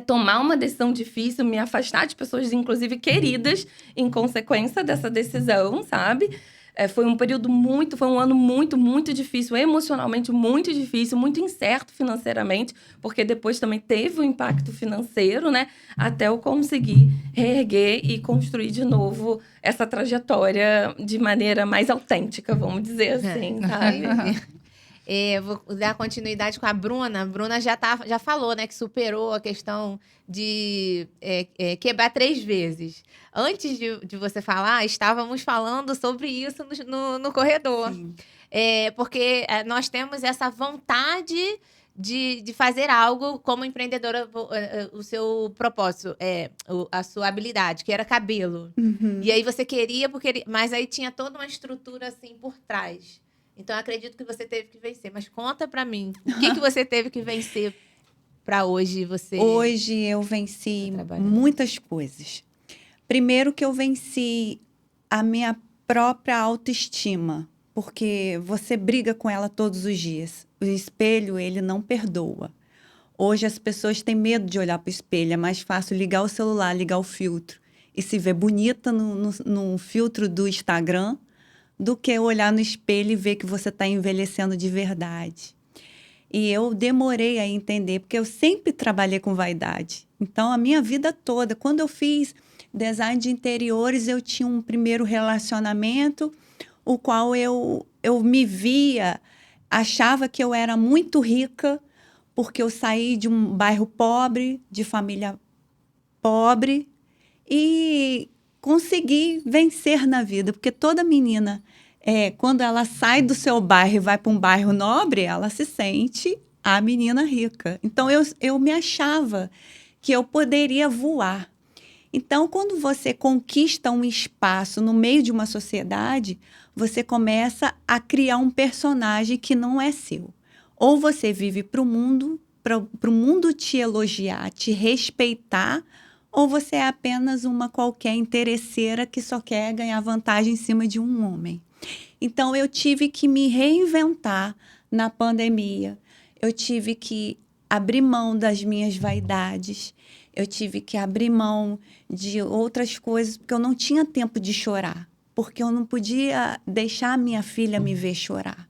tomar uma decisão difícil, me afastar de pessoas, inclusive, queridas, em consequência dessa decisão, sabe? Foi um ano muito, muito difícil, emocionalmente muito difícil, muito incerto financeiramente, porque depois também teve um impacto financeiro, né? Até eu conseguir reerguer e construir de novo essa trajetória de maneira mais autêntica, vamos dizer assim, sabe? Vou dar continuidade com a Bruna. A Bruna já falou, né, que superou a questão de quebrar 3 vezes. Antes de você falar, estávamos falando sobre isso no corredor. Porque nós temos essa vontade de fazer algo como empreendedora, o seu propósito, a sua habilidade, que era cabelo. E aí você queria, mas aí tinha toda uma estrutura assim por trás. Então, eu acredito que você teve que vencer. Mas conta pra mim, o que você teve que vencer pra hoje você... Hoje eu venci muitas coisas. Primeiro que eu venci a minha própria autoestima, porque você briga com ela todos os dias. O espelho, ele não perdoa. Hoje as pessoas têm medo de olhar pro espelho. É mais fácil ligar o celular, ligar o filtro e se ver bonita no filtro do Instagram do que olhar no espelho e ver que você está envelhecendo de verdade. E eu demorei a entender, porque eu sempre trabalhei com vaidade. Então, a minha vida toda, quando eu fiz design de interiores, eu tinha um primeiro relacionamento, o qual eu me via, achava que eu era muito rica, porque eu saí de um bairro pobre, de família pobre, e consegui vencer na vida, porque toda menina, quando ela sai do seu bairro e vai para um bairro nobre, ela se sente a menina rica. Então, eu me achava que eu poderia voar. Então, quando você conquista um espaço no meio de uma sociedade, você começa a criar um personagem que não é seu. Ou você vive para o mundo te elogiar, te respeitar, ou você é apenas uma qualquer interesseira que só quer ganhar vantagem em cima de um homem. Então, eu tive que me reinventar na pandemia. Eu tive que abrir mão das minhas vaidades. Eu tive que abrir mão de outras coisas, porque eu não tinha tempo de chorar. Porque eu não podia deixar a minha filha me ver chorar.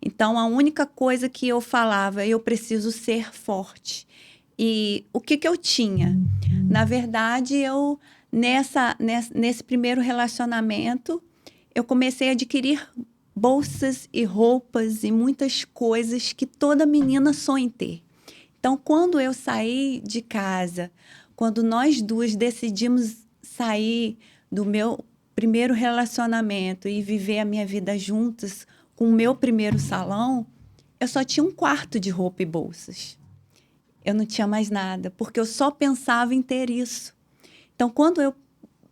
Então, a única coisa que eu falava, eu preciso ser forte. E o que eu tinha? Na verdade, nesse primeiro relacionamento, eu comecei a adquirir bolsas e roupas e muitas coisas que toda menina sonha em ter. Então, quando eu saí de casa, quando nós duas decidimos sair do meu primeiro relacionamento e viver a minha vida juntas com o meu primeiro salão, eu só tinha um quarto de roupa e bolsas. Eu não tinha mais nada, porque eu só pensava em ter isso. Então, quando eu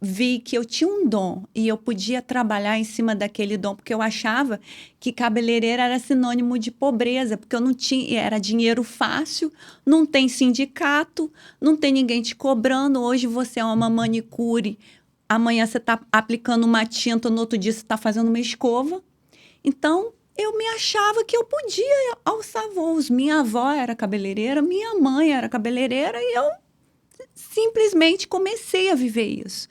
vi que eu tinha um dom e eu podia trabalhar em cima daquele dom, porque eu achava que cabeleireira era sinônimo de pobreza, porque eu não tinha, era dinheiro fácil, não tem sindicato, não tem ninguém te cobrando. Hoje você é uma manicure, amanhã você está aplicando uma tinta, no outro dia você está fazendo uma escova. Então, eu me achava que eu podia alçar voos. Minha avó era cabeleireira, minha mãe era cabeleireira e eu simplesmente comecei a viver isso.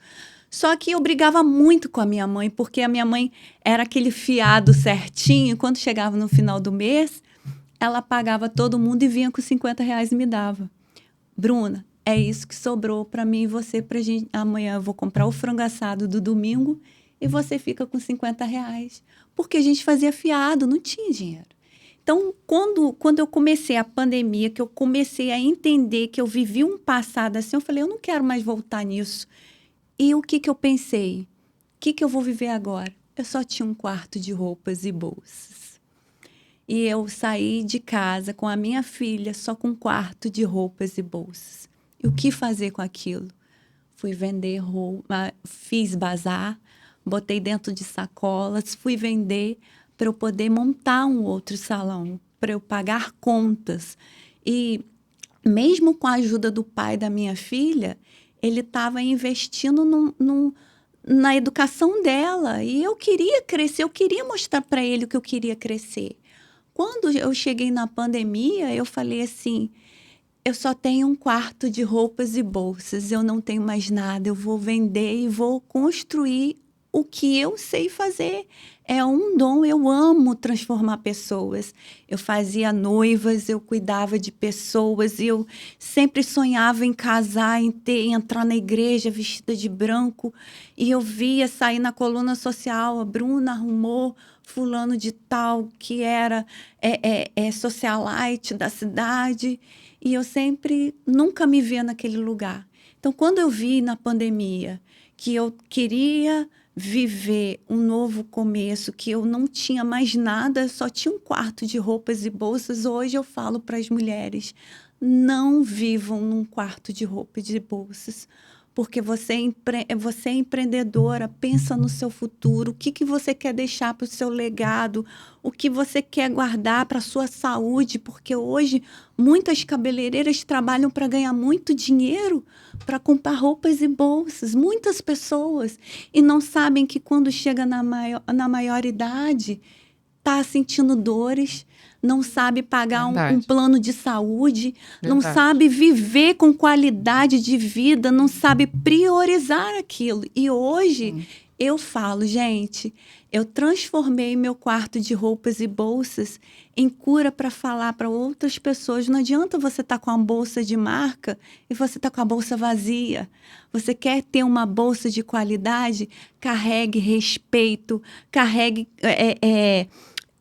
Só que eu brigava muito com a minha mãe, porque a minha mãe era aquele fiado certinho. Quando chegava no final do mês, ela pagava todo mundo e vinha com R$50 e me dava. Bruna, é isso que sobrou para mim e você. Gente. Amanhã eu vou comprar o frango assado do domingo e você fica com R$50. Porque a gente fazia fiado, não tinha dinheiro. Então, quando eu comecei a pandemia, que eu comecei a entender que eu vivi um passado assim, eu falei, eu não quero mais voltar nisso. E o que eu pensei? O que eu vou viver agora? Eu só tinha um quarto de roupas e bolsas. E eu saí de casa com a minha filha só com um quarto de roupas e bolsas. E o que fazer com aquilo? Fui vender roupa, fiz bazar, botei dentro de sacolas, fui vender para eu poder montar um outro salão, para eu pagar contas. E mesmo com a ajuda do pai da minha filha, ele estava investindo na educação dela. E eu queria crescer, eu queria mostrar para ele o que eu queria crescer. Quando eu cheguei na pandemia, eu falei assim, eu só tenho um quarto de roupas e bolsas, eu não tenho mais nada, eu vou vender e vou construir o que eu sei fazer. É um dom, eu amo transformar pessoas. Eu fazia noivas, eu cuidava de pessoas, eu sempre sonhava em casar, em entrar na igreja vestida de branco. E eu via sair na coluna social, a Bruna arrumou fulano de tal, que era socialite da cidade. E eu sempre, nunca me via naquele lugar. Então, quando eu vi na pandemia que eu queria viver um novo começo, que eu não tinha mais nada, só tinha um quarto de roupas e bolsas. Hoje eu falo para as mulheres, não vivam num quarto de roupas e bolsas, porque você é empreendedora, pensa no seu futuro, o que você quer deixar para o seu legado, o que você quer guardar para a sua saúde, porque hoje muitas cabeleireiras trabalham para ganhar muito dinheiro, para comprar roupas e bolsas, muitas pessoas, e não sabem que quando chega na maior idade, está sentindo dores, não sabe pagar um plano de saúde, não sabe viver com qualidade de vida, não sabe priorizar aquilo. E hoje eu falo, gente, eu transformei meu quarto de roupas e bolsas em cura para falar para outras pessoas. Não adianta você estar com a bolsa de marca e você estar com a bolsa vazia. Você quer ter uma bolsa de qualidade? Carregue respeito, carregue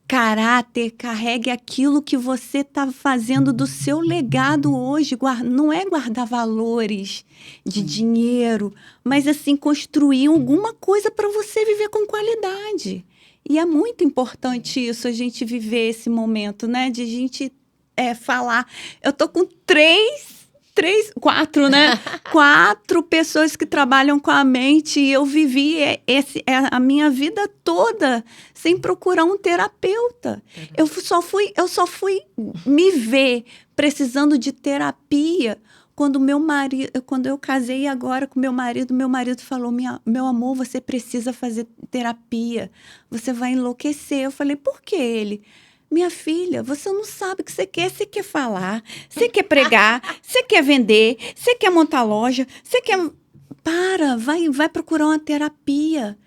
caráter, carregue aquilo que você está fazendo do seu legado hoje. Não é guardar valores de dinheiro, mas assim, construir alguma coisa para você viver com qualidade. E é muito importante isso, a gente viver esse momento, né? De a gente falar. Eu tô com quatro, né? 4 pessoas que trabalham com a mente e eu vivi a minha vida toda sem procurar um terapeuta. Eu só fui me ver precisando de terapia quando eu casei agora com meu marido falou, meu amor, você precisa fazer terapia, você vai enlouquecer. Eu falei, por que ele? Minha filha, você não sabe o que você quer falar, você quer pregar, você quer vender, você quer montar loja, você quer... vai procurar uma terapia.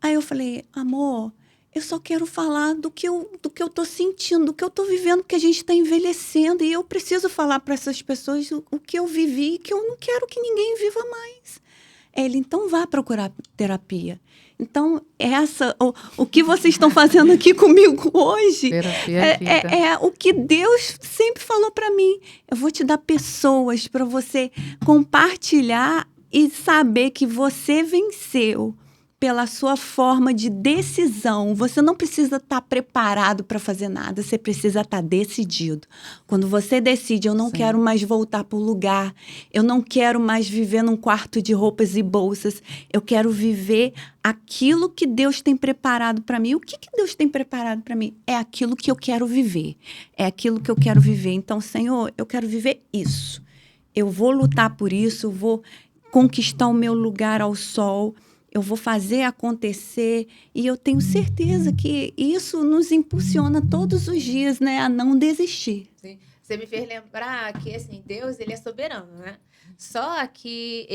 Aí eu falei, amor, eu só quero falar do que eu tô sentindo, do que eu tô vivendo, porque a gente está envelhecendo e eu preciso falar para essas pessoas o que eu vivi, que eu não quero que ninguém viva mais. Ele, então vá procurar terapia. Então, o que vocês estão fazendo aqui comigo hoje é o que Deus sempre falou para mim. Eu vou te dar pessoas para você compartilhar e saber que você venceu pela sua forma de decisão. Você não precisa estar preparado para fazer nada, você precisa estar decidido. Quando você decide, eu não quero mais voltar para o lugar, eu não quero mais viver num quarto de roupas e bolsas, eu quero viver aquilo que Deus tem preparado para mim. O que Deus tem preparado para mim? É aquilo que eu quero viver, é aquilo que eu quero viver. Então, Senhor, eu quero viver isso. Eu vou lutar por isso, eu vou conquistar o meu lugar ao sol, eu vou fazer acontecer, e eu tenho certeza que isso nos impulsiona todos os dias, né, a não desistir. Sim. Você me fez lembrar que, assim, Deus, ele é soberano, né? Só que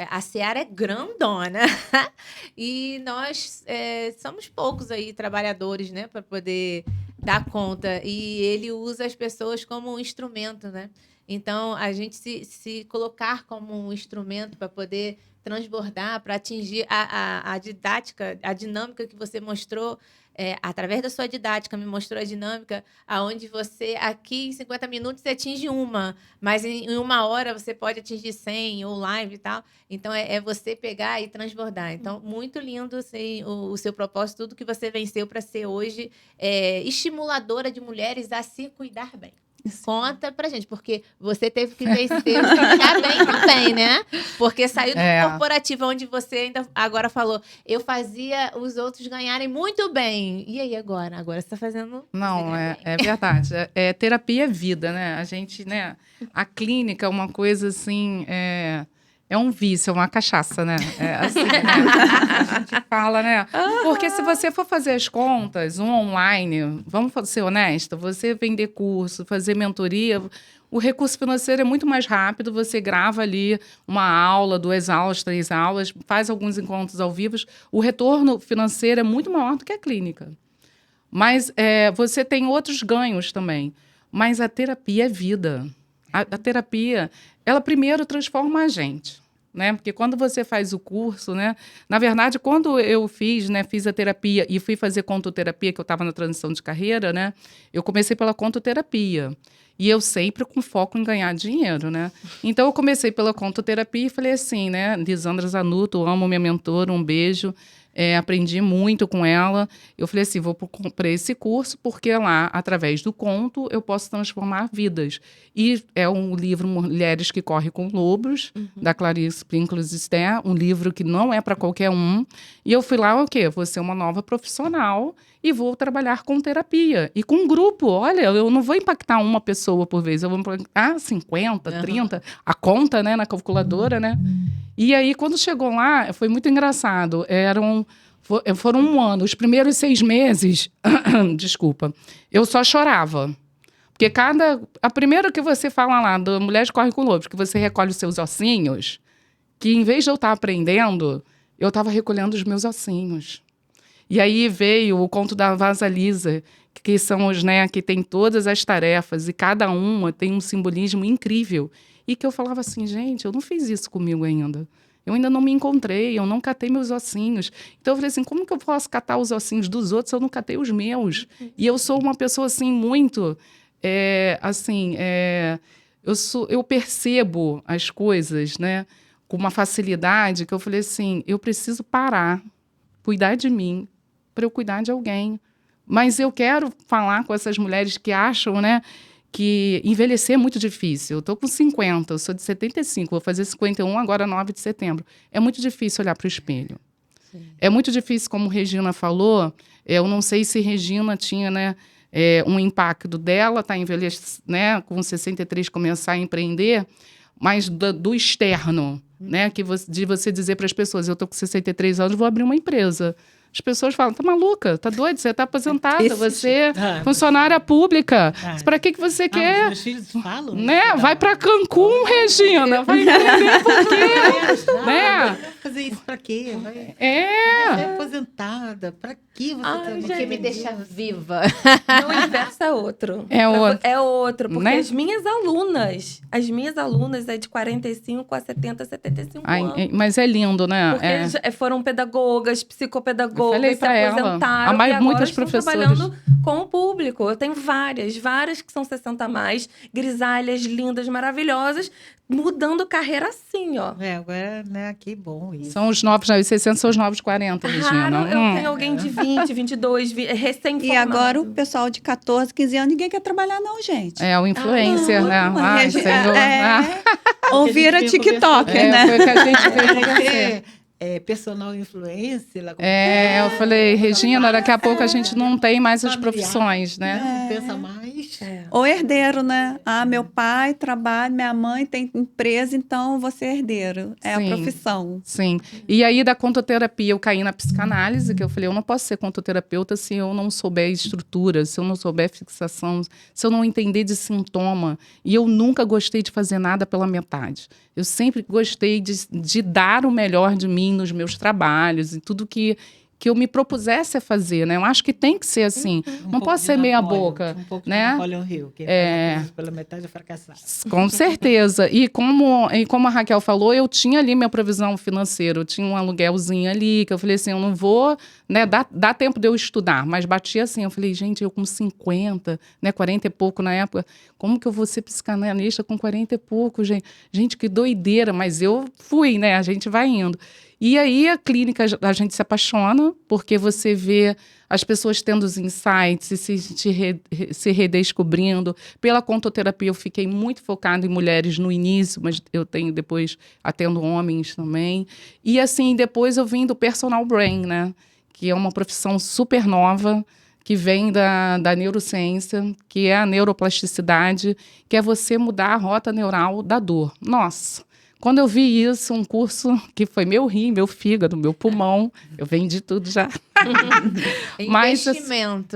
a seara é grandona e nós somos poucos aí trabalhadores, né, para poder dar conta, e ele usa as pessoas como um instrumento, né? Então, a gente se colocar como um instrumento para poder transbordar, para atingir a didática, a dinâmica que você mostrou, através da sua didática, me mostrou a dinâmica aonde você, aqui em 50 minutos, você atinge uma, mas em 1 hora você pode atingir 100, ou live e tal. Então, é você pegar e transbordar. Então, muito lindo assim, o seu propósito, tudo que você venceu para ser hoje estimuladora de mulheres a se cuidar bem. Conta pra gente, porque você teve que vencer o ficar bem também, né? Porque saiu do corporativo, onde você ainda agora falou, eu fazia os outros ganharem muito bem. E aí agora? Agora você tá fazendo... Não, é verdade. Terapia é vida, né? A gente, né? A clínica é uma coisa assim... É um vício, é uma cachaça, né? Assim, né? A gente fala, né? Porque se você for fazer as contas, online, vamos ser honesta, você vender curso, fazer mentoria, o recurso financeiro é muito mais rápido, você grava ali uma aula, 2 aulas, 3 aulas, faz alguns encontros ao vivo, o retorno financeiro é muito maior do que a clínica. Mas você tem outros ganhos também. Mas a terapia é vida. A terapia, ela primeiro transforma a gente, né? Porque quando você faz o curso, né? Na verdade, quando eu fiz a terapia e fui fazer contoterapia, que eu estava na transição de carreira, né? Eu comecei pela contoterapia. E eu sempre com foco em ganhar dinheiro, né? Então, eu comecei pela contoterapia e falei assim, né? Lisandra Zanuto, amo minha mentora, um beijo. Aprendi muito com ela. Eu falei assim, vou comprar esse curso, porque lá, através do conto, eu posso transformar vidas. E é um livro Mulheres que Correm com Lobos, da Clarice Pinkley-Esther, um livro que não é para qualquer um. E eu fui lá, o quê? Vou ser uma nova profissional e vou trabalhar com terapia. E com um grupo. Olha, eu não vou impactar uma pessoa por vez, eu vou impactar 50, 30, a conta, né, na calculadora, né? E aí, quando chegou lá, foi muito engraçado. Foram 1 ano. Os primeiros 6 meses, desculpa, eu só chorava. Porque a primeira que você fala lá, do Mulheres Correm com Lobos, que você recolhe os seus ossinhos, que em vez de eu estar aprendendo, eu estava recolhendo os meus ossinhos. E aí veio o conto da Vasalisa, que são os, né, que tem todas as tarefas e cada uma tem um simbolismo incrível. E que eu falava assim, gente, eu não fiz isso comigo ainda. Eu ainda não me encontrei, eu não catei meus ossinhos. Então eu falei assim, como que eu posso catar os ossinhos dos outros se eu não catei os meus? E eu sou uma pessoa assim muito, eu percebo as coisas, né, com uma facilidade que eu falei assim, eu preciso parar, cuidar de mim, para eu cuidar de alguém. Mas eu quero falar com essas mulheres que acham, né, que envelhecer é muito difícil. Eu estou com 50, eu sou de 75, vou fazer 51 agora, 9 de setembro. É muito difícil olhar para o espelho. Sim. É muito difícil, como Regina falou, eu não sei se Regina tinha, né, um impacto dela, tá né, com 63 começar a empreender, mas do externo, né, de você dizer para as pessoas, eu estou com 63 anos, vou abrir uma empresa. As pessoas falam, tá maluca, tá doida, você tá aposentada, você é funcionária pública. Para que você quer? Meus filhos falam. Né? Vai para Cancún, Regina, vai entender por quê. Né? Fazer isso para quê? Vai aposentada, para que você tá porque me deixa viva. O universo é outro. É outro, porque né? as minhas alunas é de 45 a 70, 75 anos. Mas é lindo, né? Porque foram pedagogas, psicopedagogas, se aposentaram e agora muitas estão professoras trabalhando com o público. Eu tenho várias que são 60 a mais, grisalhas, lindas, maravilhosas, mudando carreira assim, ó. Agora, né, que bom isso. São os novos, os 60 são os novos 40, Regina. Raro, eu tenho alguém de 20, 22, recém-formado. E agora o pessoal de 14, 15 anos, ninguém quer trabalhar não, gente. É o influencer, né? Ou vira TikToker, né? Foi o que a gente fez com você. Personal influencer. Eu falei, Regina, daqui a pouco a gente não tem mais as profissões, né? Não pensa mais. Ou herdeiro, né? Meu pai trabalha, minha mãe tem empresa, então vou ser herdeiro. É Sim, a profissão. Sim. E aí, da contoterapia, eu caí na psicanálise, que eu falei, eu não posso ser contoterapeuta se eu não souber estrutura, se eu não souber fixação, se eu não entender de sintoma. E eu nunca gostei de fazer nada pela metade. Eu sempre gostei de dar o melhor de mim nos meus trabalhos e tudo que eu me propusesse a fazer, né? Eu acho que tem que ser assim. Não posso ser meia boca, né? Napoleon Hill, que pela metade é fracassar. Com certeza. E como a Raquel falou, eu tinha ali minha provisão financeira, eu tinha um aluguelzinho ali, que eu falei assim, eu não vou, né, dá tempo de eu estudar, mas batia assim, eu falei, gente, eu com 50, né, 40 e pouco na época, como que eu vou ser psicanalista com 40 e pouco, gente? Gente, que doideira, mas eu fui, né, a gente vai indo. E aí a clínica, a gente se apaixona, porque você vê as pessoas tendo os insights, se redescobrindo. Pela contoterapia, eu fiquei muito focada em mulheres no início, mas eu tenho depois atendo homens também. E assim, depois eu vim do personal brain, né? Que é uma profissão super nova, que vem da neurociência, que é a neuroplasticidade, que é você mudar a rota neural da dor. Nossa! Quando eu vi isso, um curso que foi meu rim, meu fígado, meu pulmão, eu vendi tudo já. Investimento.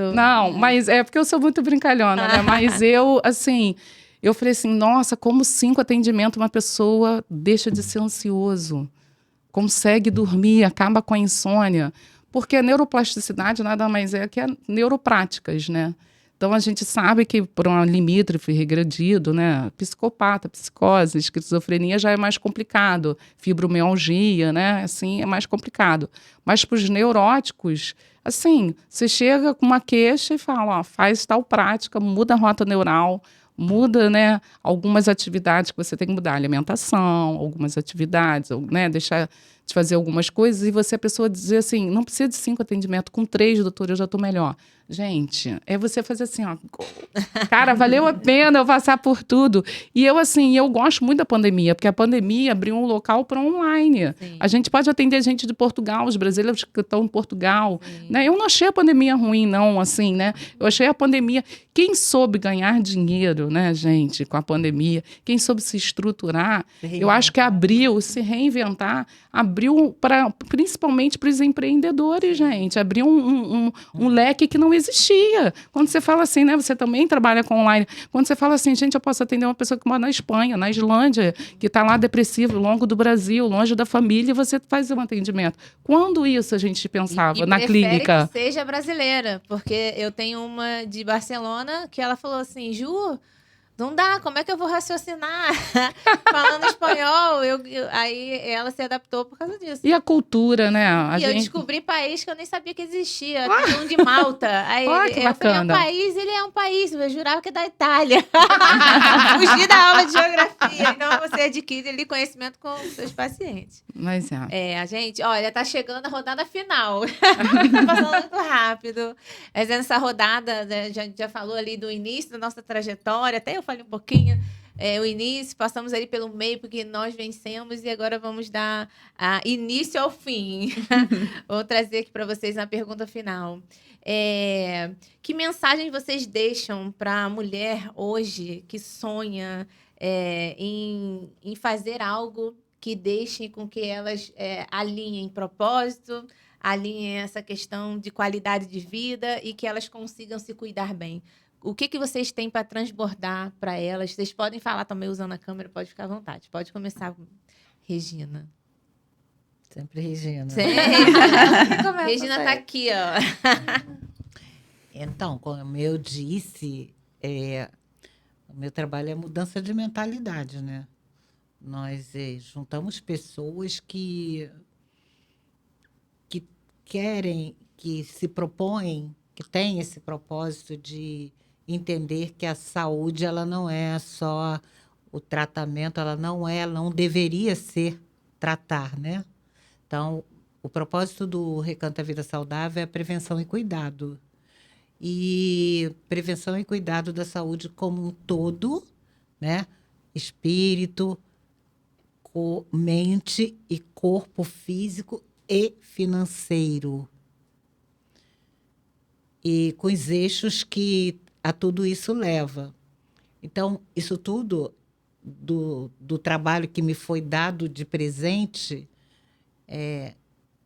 Mas é porque eu sou muito brincalhona, né? Mas eu falei assim, nossa, como 5 atendimentos uma pessoa deixa de ser ansioso, consegue dormir, acaba com a insônia. Porque a neuroplasticidade nada mais é que neuropráticas, né? Então, a gente sabe que por um limítrofe regredido, né, psicopata, psicose, esquizofrenia já é mais complicado, fibromialgia, né, assim, é mais complicado. Mas para os neuróticos, assim, você chega com uma queixa e fala, ó, faz tal prática, muda a rota neural, muda, né, algumas atividades que você tem que mudar, alimentação, algumas atividades, né, deixar de fazer algumas coisas, e a pessoa dizer assim, não precisa de 5 atendimentos, com 3, doutor, eu já estou melhor. Gente, é você fazer assim, ó, cara, valeu a pena eu passar por tudo. E eu gosto muito da pandemia, porque a pandemia abriu um local para online. Sim. A gente pode atender gente de Portugal, os brasileiros que estão em Portugal, né? Eu não achei a pandemia ruim, não, assim, né? Eu achei a pandemia... Quem soube ganhar dinheiro brasileiro, né, gente, com a pandemia, quem soube se estruturar, eu acho que abriu, se reinventar, abriu principalmente para os empreendedores, gente. Abriu um leque que não existia. Quando você fala assim, né, você também trabalha com online, quando você fala assim, gente, eu posso atender uma pessoa que mora na Espanha, na Islândia, que está lá depressivo, longe do Brasil, longe da família, e você faz um atendimento. Quando isso a gente pensava na clínica? Que seja brasileira, porque eu tenho uma de Barcelona que ela falou assim, Ju, não dá, como é que eu vou raciocinar falando espanhol? Aí ela se adaptou por causa disso. E a cultura, né? Eu descobri país que eu nem sabia que existia. Tem um de Malta. Aí que bacana. ele é um país, eu jurava que é da Itália. Fugi da aula de geografia. Então você adquire ali conhecimento com os seus pacientes. Mas a gente, olha, tá chegando a rodada final. Tá passando muito rápido. Mas nessa rodada, né, já falou ali do início da nossa trajetória, até eu falei um pouquinho o início, passamos ali pelo meio, porque nós vencemos e agora vamos dar início ao fim. Vou trazer aqui para vocês na pergunta final. Que mensagem vocês deixam para a mulher hoje que sonha em fazer algo que deixe com que elas alinhem propósito, alinhem essa questão de qualidade de vida e que elas consigam se cuidar bem? O que vocês têm para transbordar para elas? Vocês podem falar também usando a câmera, pode ficar à vontade. Pode começar, Regina. Sempre Regina. Regina está aqui, ó. Então, como eu disse, o meu trabalho é mudança de mentalidade, né? Nós juntamos pessoas que querem, que se propõem, que têm esse propósito de entender que a saúde, ela não é só o tratamento, ela não deveria ser tratar, né? Então, o propósito do Recanta Vida Saudável é prevenção e cuidado. E prevenção e cuidado da saúde como um todo, né? Espírito, mente e corpo físico e financeiro. E com os eixos que a tudo isso leva. Então, isso tudo do trabalho que me foi dado de presente é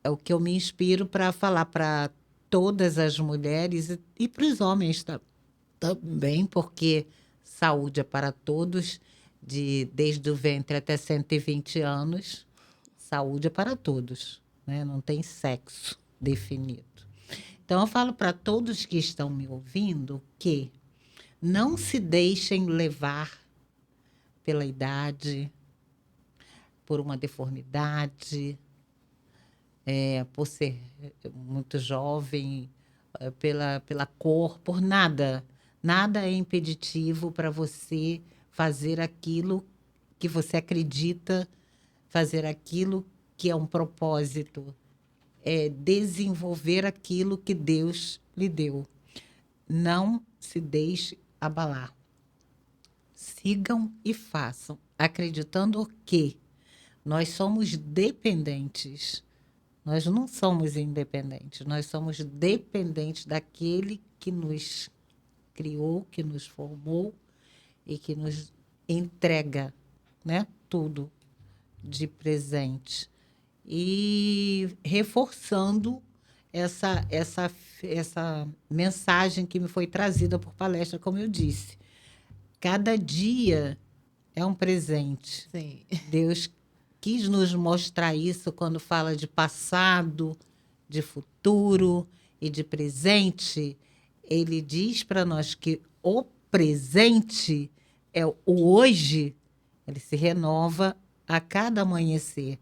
o que eu me inspiro para falar para todas as mulheres e para os homens também, porque saúde é para todos, desde o ventre até 120 anos, saúde é para todos, né? Não tem sexo definido. Então, eu falo para todos que estão me ouvindo que não se deixem levar pela idade, por uma deformidade, por ser muito jovem, pela cor, por nada. Nada é impeditivo para você fazer aquilo que você acredita, fazer aquilo que é um propósito. Desenvolver aquilo que Deus lhe deu. Não se deixe abalar. Sigam e façam, acreditando que nós somos dependentes. Nós não somos independentes, nós somos dependentes daquele que nos criou, que nos formou e que nos entrega, né, tudo de presente. E reforçando essa mensagem que me foi trazida por palestra, como eu disse. Cada dia é um presente. Sim. Deus quis nos mostrar isso quando fala de passado, de futuro e de presente. Ele diz para nós que o presente é o hoje, ele se renova a cada amanhecer.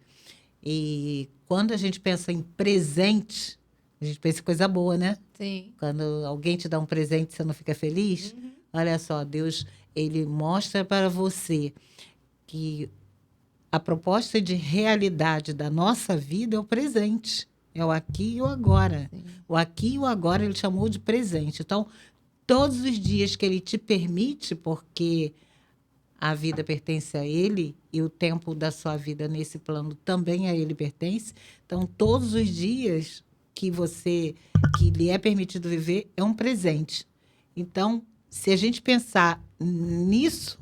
E quando a gente pensa em presente, a gente pensa em coisa boa, né? Sim. Quando alguém te dá um presente, você não fica feliz? Uhum. Olha só, Deus, ele mostra para você que a proposta de realidade da nossa vida é o presente. É o aqui e o agora. Sim. O aqui e o agora ele chamou de presente. Então, todos os dias que ele te permite, porque a vida pertence a ele e o tempo da sua vida nesse plano também a ele pertence. Então, todos os dias que lhe é permitido viver é um presente. Então, se a gente pensar nisso,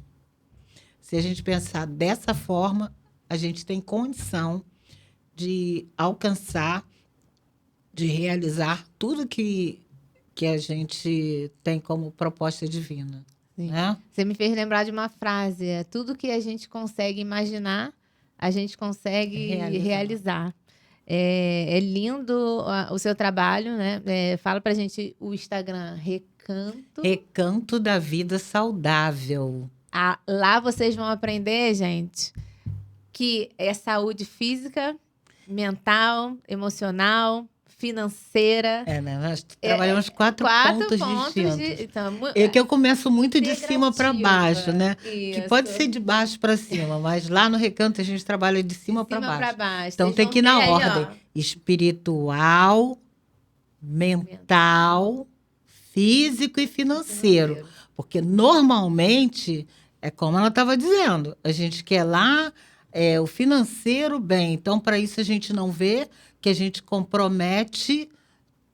se a gente pensar dessa forma, a gente tem condição de alcançar, de realizar tudo que a gente tem como proposta divina. Sim. Né? Você me fez lembrar de uma frase: tudo que a gente consegue imaginar, a gente consegue realizar. É lindo o seu trabalho, né? Fala pra gente o Instagram, Recanto da Vida Saudável. Lá vocês vão aprender, gente, que é saúde física, mental, emocional, financeira. Né? Nós trabalhamos quatro pontos distintos. Então, que eu começo muito de cima para baixo, né? Isso. Que pode ser de baixo para cima, mas lá no Recanto a gente trabalha de cima para baixo. Então tem que ir na ordem: espiritual, mental, físico e financeiro. Porque normalmente, é como ela estava dizendo, a gente quer lá o financeiro bem. Então, para isso, a gente não vê que a gente compromete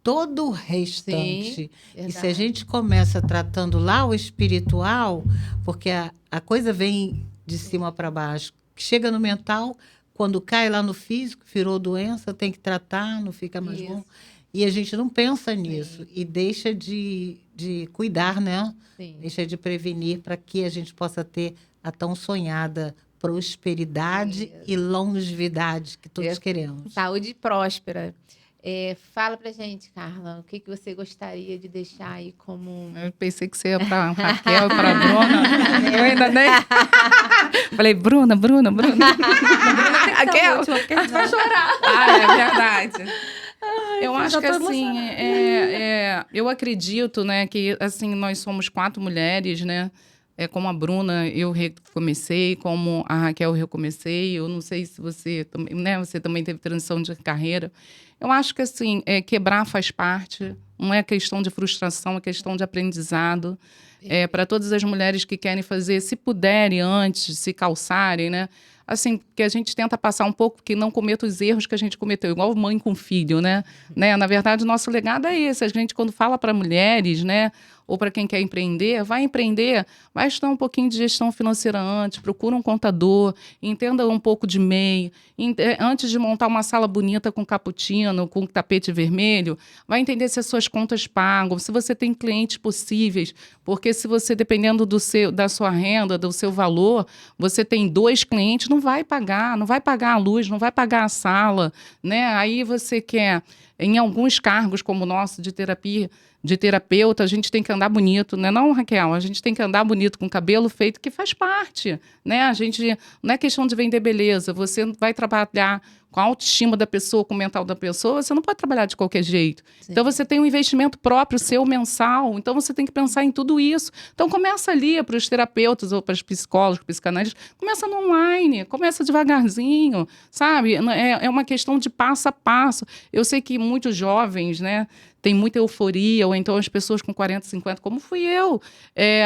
todo o restante. Sim, e se a gente começa tratando lá o espiritual, porque a coisa vem de cima para baixo, chega no mental, quando cai lá no físico, virou doença, tem que tratar, não fica mais bom. E a gente não pensa nisso e deixa de cuidar, né? Sim. Deixa de prevenir para que a gente possa ter a tão sonhada prosperidade e longevidade que todos queremos. Saúde próspera. Fala pra gente, Carla, o que você gostaria de deixar aí como... Eu pensei que você ia para Raquel, para Bruna. Eu ainda nem... Falei, Bruna. Raquel, vai chorar. É verdade. Eu acho que assim, eu acredito, né, que assim nós somos 4 mulheres, né? Como a Bruna, eu recomecei, como a Raquel, eu recomecei. Eu não sei se você também, né? Você também teve transição de carreira. Eu acho que assim, quebrar faz parte. Não é questão de frustração, é questão de aprendizado. Para todas as mulheres que querem fazer, se puderem antes, se calçarem, né? Assim, que a gente tenta passar um pouco que não cometa os erros que a gente cometeu, igual mãe com filho, né? Na verdade, o nosso legado é esse. A gente, quando fala para mulheres, né? Ou para quem quer empreender, vai estudar um pouquinho de gestão financeira antes, procura um contador, entenda um pouco de MEI. Antes de montar uma sala bonita com cappuccino, com tapete vermelho, vai entender se as suas contas pagam, se você tem clientes possíveis, porque se você, dependendo da sua renda, do seu valor, você tem 2 clientes, não vai pagar a luz, não vai pagar a sala, né? Aí você quer, em alguns cargos como o nosso de terapeuta, a gente tem que andar bonito, né? Não, Raquel, a gente tem que andar bonito com cabelo feito, que faz parte, né? A gente, não é questão de vender beleza, você vai trabalhar com a autoestima da pessoa, com o mental da pessoa, você não pode trabalhar de qualquer jeito. Sim. Então, você tem um investimento próprio seu, mensal, então você tem que pensar em tudo isso. Então, começa ali para os terapeutas ou para os psicólogos, psicanalistas, começa no online, começa devagarzinho, sabe? É uma questão de passo a passo. Eu sei que muitos jovens, né, tem muita euforia, ou então as pessoas com 40, 50, como fui eu.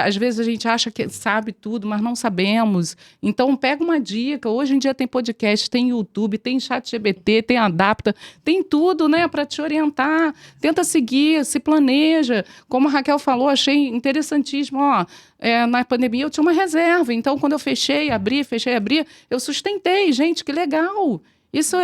Às vezes a gente acha que sabe tudo, mas não sabemos. Então, pega uma dica. Hoje em dia tem podcast, tem YouTube, tem ChatGPT, tem Adapta, tem tudo, né, para te orientar. Tenta seguir, se planeja. Como a Raquel falou, achei interessantíssimo. Na pandemia eu tinha uma reserva. Então, quando eu fechei, abri, eu sustentei. Gente, que legal! Isso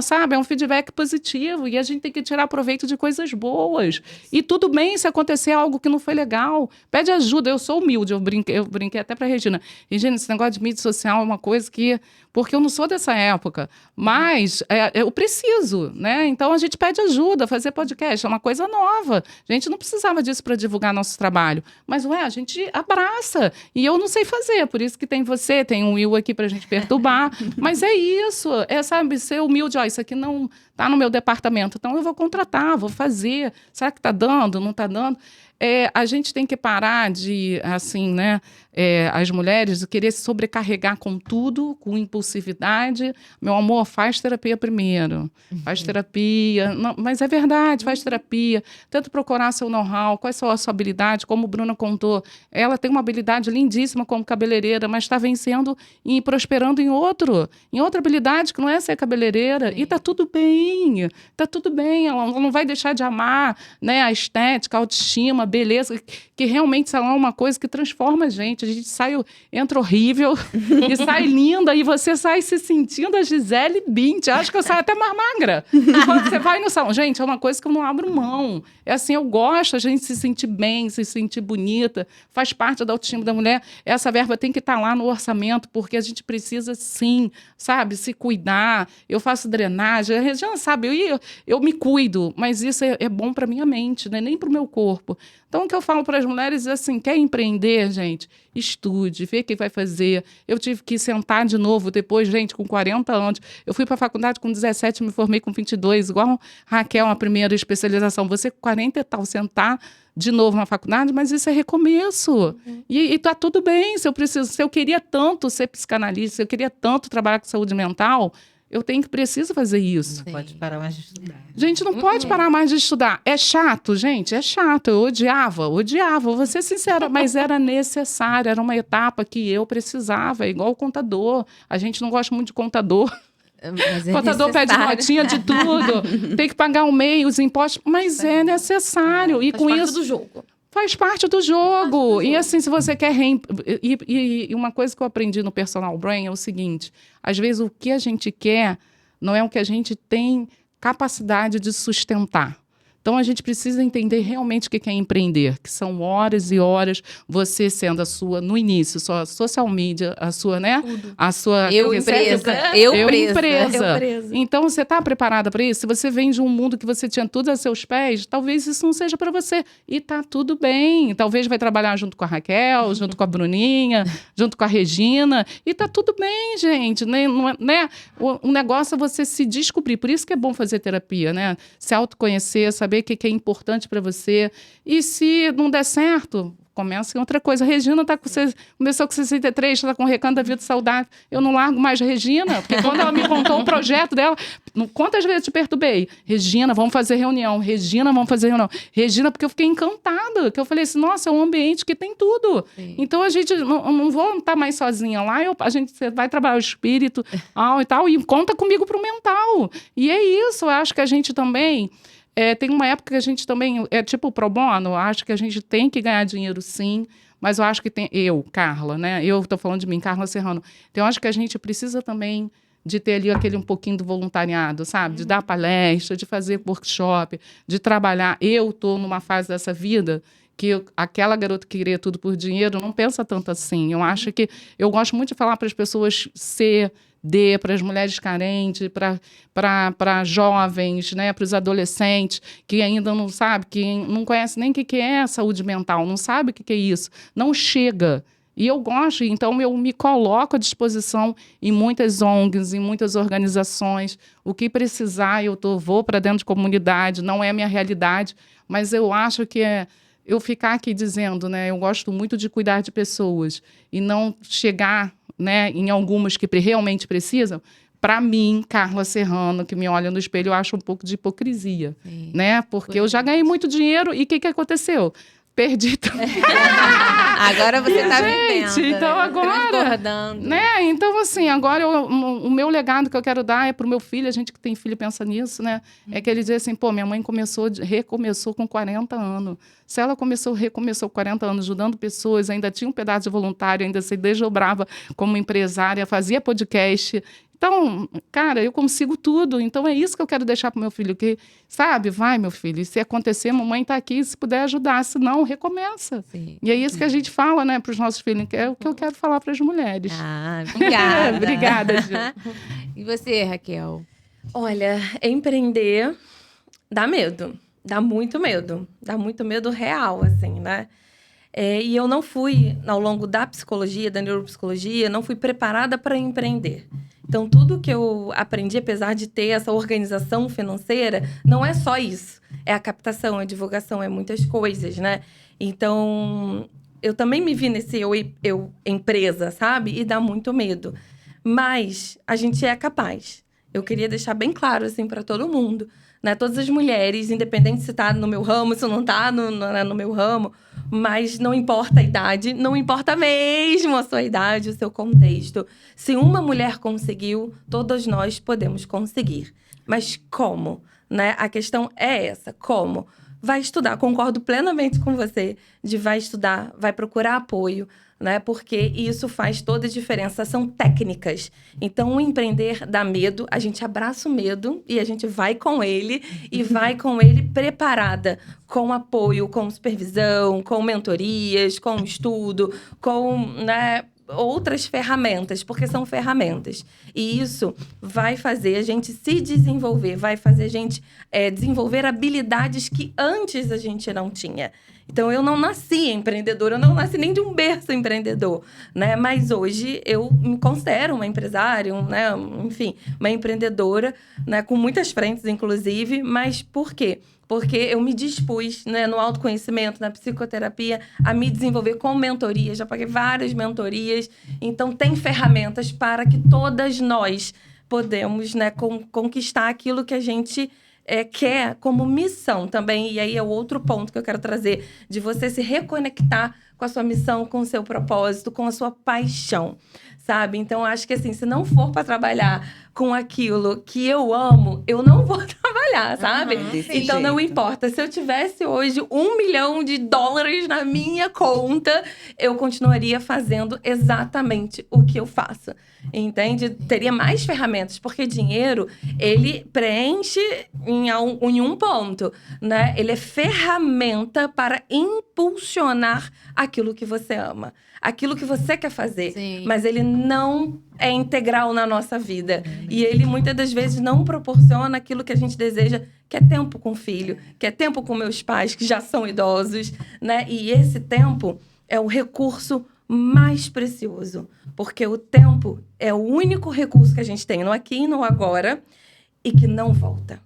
sabe, é um feedback positivo e a gente tem que tirar proveito de coisas boas. E tudo bem se acontecer algo que não foi legal. Pede ajuda. Eu sou humilde, eu brinquei até para a Regina. Regina, esse negócio de mídia social é uma coisa que... Porque eu não sou dessa época, mas eu preciso, né? Então a gente pede ajuda, fazer podcast é uma coisa nova. A gente não precisava disso para divulgar nosso trabalho. Mas, a gente abraça. E eu não sei fazer, por isso que tem você, tem um Will aqui para a gente perturbar. Mas é isso, sabe, ser humilde. Isso aqui não está no meu departamento, então eu vou contratar, vou fazer. Será que está dando, não está dando? A gente tem que parar de, assim, né, as mulheres querer se sobrecarregar com tudo, com impulsividade. Meu amor, faz terapia primeiro. Faz terapia. Não, mas é verdade, faz terapia. Tenta procurar seu know-how, qual é a sua habilidade, como a Bruna contou. Ela tem uma habilidade lindíssima como cabeleireira, mas está vencendo e prosperando em outra habilidade, que não é ser cabeleireira. Sim. E está tudo bem. Ela não vai deixar de amar, né, a estética, a autoestima, beleza, que realmente, sei lá, é uma coisa que transforma a gente entra horrível e sai linda, e você sai se sentindo a Gisele Bündchen. Acho que eu saio até mais magra. Quando você vai no salão, gente, é uma coisa que eu não abro mão. É assim, eu gosto, a gente se sentir bem, se sentir bonita, faz parte da autoestima da mulher. Essa verba tem que estar lá no orçamento, porque a gente precisa, sim, sabe, se cuidar. Eu faço drenagem, a Regina sabe, eu me cuido, mas isso é bom para minha mente, não é nem para o meu corpo. Então, o que eu falo para as mulheres é assim, quer empreender, gente? Estude, vê o que vai fazer. Eu tive que sentar de novo depois, gente, com 40 anos. Eu fui para a faculdade com 17, me formei com 22, igual a Raquel, a primeira especialização. Você com 40 e tal, sentar de novo na faculdade, mas isso é recomeço. E tá tudo bem, se eu queria tanto ser psicanalista, se eu queria tanto trabalhar com saúde mental, preciso fazer isso. Não pode parar mais de estudar. Gente, não pode parar mais de estudar. É chato, gente, é chato. Eu odiava, vou ser sincera, mas era necessário, era uma etapa que eu precisava, igual o contador. A gente não gosta muito de contador. Mas O contador pede notinha de tudo, tem que pagar o MEI, os impostos, mas é necessário. E Faz com parte isso do jogo. faz parte do jogo. E assim, se você quer... E uma coisa que eu aprendi no Personal Brain é o seguinte, às vezes o que a gente quer não é o que a gente tem capacidade de sustentar. Então, a gente precisa entender realmente o que é empreender, que são horas e horas, você sendo a sua, no início, sua social media, a sua, né? Tudo. A sua... Eu empresa. Então, você está preparada para isso? Se você vem de um mundo que você tinha tudo a seus pés, talvez isso não seja para você. E tá tudo bem. Talvez vai trabalhar junto com a Raquel, junto com a Bruninha, junto com a Regina. E tá tudo bem, gente. Né? O negócio é você se descobrir. Por isso que é bom fazer terapia, né? Se autoconhecer, saber o que é importante para você. E se não der certo, começa em outra coisa. A Regina começou com 63, está com Recanto da Vida Saudável. Eu não largo mais a Regina, porque quando ela me contou o projeto dela, quantas vezes te perturbei? Regina, vamos fazer reunião. Regina, vamos fazer reunião. Regina, porque eu fiquei encantada, que eu falei assim, nossa, é um ambiente que tem tudo. Sim. Então, a gente não vou estar mais sozinha lá, você vai trabalhar o espírito e tal, e conta comigo para o mental. E é isso, eu acho que a gente também... tem uma época que a gente também, tipo pro bono, eu acho que a gente tem que ganhar dinheiro sim, mas eu acho que Carla, né? Eu estou falando de mim, Carla Serrano. Então, eu acho que a gente precisa também de ter ali aquele um pouquinho do voluntariado, sabe? De dar palestra, de fazer workshop, de trabalhar. Eu estou numa fase dessa vida que aquela garota que queria tudo por dinheiro não pensa tanto assim. Eu acho que... Eu gosto muito de falar para as pessoas para as mulheres carentes, para jovens, né, para os adolescentes que ainda não sabem, que não conhecem nem o que é saúde mental, não sabe o que é isso, não chega. E eu gosto, então eu me coloco à disposição em muitas ONGs, em muitas organizações. O que precisar, vou para dentro de comunidade, não é a minha realidade, mas eu acho que eu ficar aqui dizendo, né, eu gosto muito de cuidar de pessoas e não chegar... né, em algumas que realmente precisam, para mim, Carla Serrano, que me olha no espelho, eu acho um pouco de hipocrisia, né? Porque eu já ganhei muito dinheiro e o que aconteceu? Perdi tudo. Agora você está vivendo. Então, né? agora... Transbordando. Né? Então, assim, agora o meu legado que eu quero dar é para o meu filho, a gente que tem filho pensa nisso, né? É que ele diz assim, minha mãe recomeçou com 40 anos. Se ela recomeçou com 40 anos, ajudando pessoas, ainda tinha um pedaço de voluntário, ainda se desdobrava como empresária, fazia podcast... Então, cara, eu consigo tudo. Então, é isso que eu quero deixar para o meu filho. Que, sabe, vai, meu filho. Se acontecer, mamãe está aqui, se puder ajudar. Se não, recomeça. Sim. E é isso que a gente fala, né, para os nossos filhos. Que é o que eu quero falar para as mulheres. Ah, obrigada. Obrigada, Gil. E você, Raquel? Olha, empreender dá medo. Dá muito medo. Dá muito medo real, assim, né? E eu não fui, ao longo da psicologia, da neuropsicologia, não fui preparada para empreender. Então, tudo que eu aprendi, apesar de ter essa organização financeira, não é só isso. É a captação, é a divulgação, é muitas coisas, né? Então, eu também me vi nesse eu empresa, sabe? E dá muito medo. Mas a gente é capaz. Eu queria deixar bem claro, assim, para todo mundo, né? Todas as mulheres, independente se está no meu ramo, se não está no meu ramo, mas não importa a idade, não importa mesmo a sua idade, o seu contexto. Se uma mulher conseguiu, todas nós podemos conseguir. Mas como? Né? A questão é essa, como? vai estudar. Concordo plenamente com você de vai estudar, vai procurar apoio, né? Porque isso faz toda a diferença. São técnicas. Então, o empreender dá medo, a gente abraça o medo e a gente vai com ele e vai com ele preparada, com apoio, com supervisão, com mentorias, com estudo, com, né, outras ferramentas, porque são ferramentas. E isso vai fazer a gente se desenvolver, vai fazer a gente desenvolver habilidades que antes a gente não tinha. Então, eu não nasci empreendedora, eu não nasci nem de um berço empreendedor, né? Mas hoje eu me considero uma empresária, né? Enfim, uma empreendedora, né? Com muitas frentes, inclusive. Mas por quê? Porque eu me dispus, né, no autoconhecimento, na psicoterapia, a me desenvolver com mentorias. Já paguei várias mentorias. Então, tem ferramentas para que todas nós podemos, né, conquistar aquilo que a gente quer como missão também. E aí é o outro ponto que eu quero trazer, de você se reconectar com a sua missão, com o seu propósito, com a sua paixão, sabe? Então, acho que assim, se não for para trabalhar com aquilo que eu amo, eu não vou trabalhar, sabe? Então, não importa. Se eu tivesse hoje $1 milhão na minha conta, eu continuaria fazendo exatamente o que eu faço. Entende? Teria mais ferramentas, porque dinheiro, ele preenche em um ponto, né? Ele é ferramenta para impulsionar aquilo que você ama, aquilo que você quer fazer. Sim. Mas ele não é integral na nossa vida. E ele, muitas das vezes, não proporciona aquilo que a gente deseja, que é tempo com o filho, que é tempo com meus pais, que já são idosos, né? E esse tempo é o recurso mais precioso, porque o tempo é o único recurso que a gente tem no aqui e no agora e que não volta.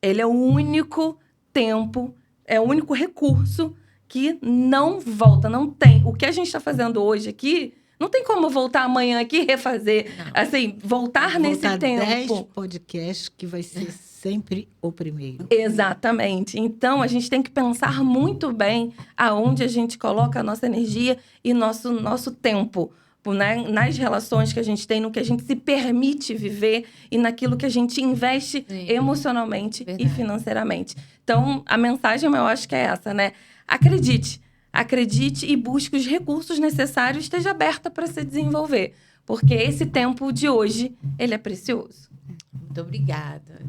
Ele é o único tempo, é o único recurso que não volta, não tem. O que a gente está fazendo hoje aqui, não tem como voltar amanhã aqui e refazer. Não. Assim, voltar nesse tempo. 10 podcasts que vai ser sempre o primeiro. Exatamente. Então, a gente tem que pensar muito bem aonde a gente coloca a nossa energia e nosso tempo, né? Nas relações que a gente tem, no que a gente se permite viver e naquilo que a gente investe emocionalmente e financeiramente. Então, a mensagem, eu acho que é essa, né? Acredite. Acredite e busque os recursos necessários, esteja aberta para se desenvolver. Porque esse tempo de hoje, ele é precioso. Muito obrigada.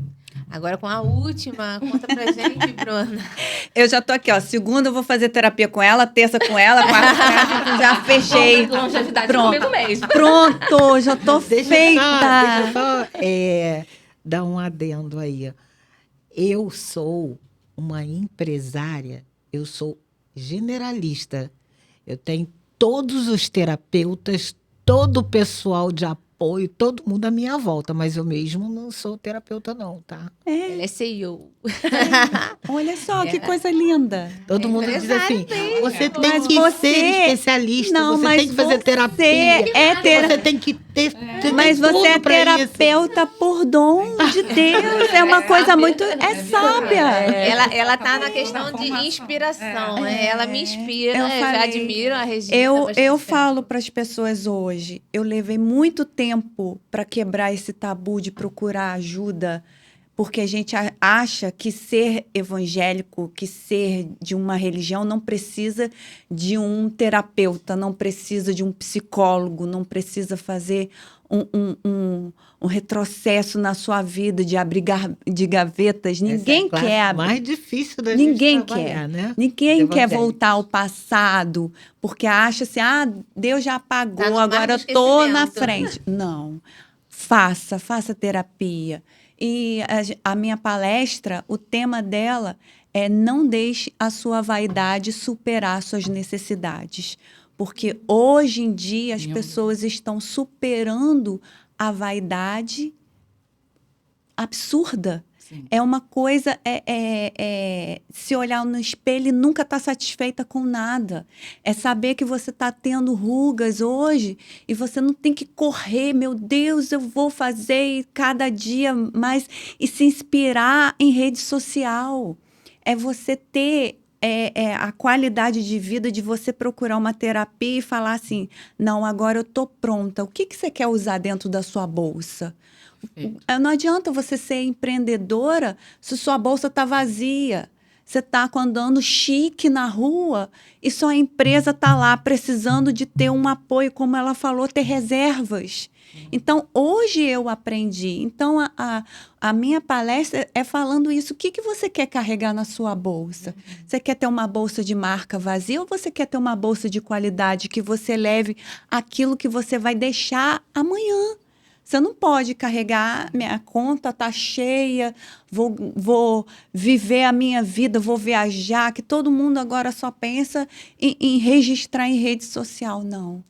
Agora, com a última, conta pra gente, Bruna. Eu já tô aqui, ó. Segunda eu vou fazer terapia com ela, terça com ela, quarta com ela, já fechei. Longevidade Pronto. comigo mesmo. Pronto, já tô feita. Deixa eu só dar um adendo aí. Eu sou uma empresária, eu sou generalista. Eu tenho todos os terapeutas, todo o pessoal de apoio, todo mundo à minha volta, mas eu mesmo não sou terapeuta não, tá? Ela é CEO. Olha só, que coisa linda. Todo mundo diz assim, você tem Mas que você- ser especialista, Não, você mas tem que fazer você terapia, você tem que ter Mas tudo você é pra isso. terapeuta por dom de Deus. É uma coisa muito... É sábia. Ela tá na questão de Formação. inspiração, né? Ela me inspira, Eu eu já falei- admiro a Regina. Eu bastante tempo. falo para as pessoas hoje, eu levei muito tempo para quebrar esse tabu de procurar ajuda, porque a gente acha que ser evangélico, que ser de uma religião, não precisa de um terapeuta, não precisa de um psicólogo, não precisa fazer um retrocesso na sua vida, de abrir de gavetas. Ninguém Essa é a quer classe abrir. mais difícil da Ninguém gente trabalhar, quer. né? Ninguém Os quer evangélicos. voltar ao passado, porque acha assim, Deus já apagou, Tá no mar agora do eu tô na esquecimento. frente. Não. Faça terapia. E a minha palestra, o tema dela é não deixe a sua vaidade superar suas necessidades. Porque hoje em dia as pessoas estão superando a vaidade absurda. Sim. É uma coisa, se olhar no espelho e nunca estar satisfeita com nada. É saber que você está tendo rugas hoje e você não tem que correr, meu Deus, eu vou fazer cada dia mais e se inspirar em rede social. É você ter a qualidade de vida de você procurar uma terapia e falar assim, não, agora eu estou pronta. O que você quer usar dentro da sua bolsa? Não adianta você ser empreendedora se sua bolsa está vazia. Você está andando chique na rua e sua empresa está lá precisando de ter um apoio, como ela falou, ter reservas. Então, hoje eu aprendi. Então, a minha palestra é falando isso. O que você quer carregar na sua bolsa? Você quer ter uma bolsa de marca vazia ou você quer ter uma bolsa de qualidade que você leve aquilo que você vai deixar amanhã? Você não pode carregar, minha conta está cheia, vou viver a minha vida, vou viajar, que todo mundo agora só pensa em registrar em rede social. Não.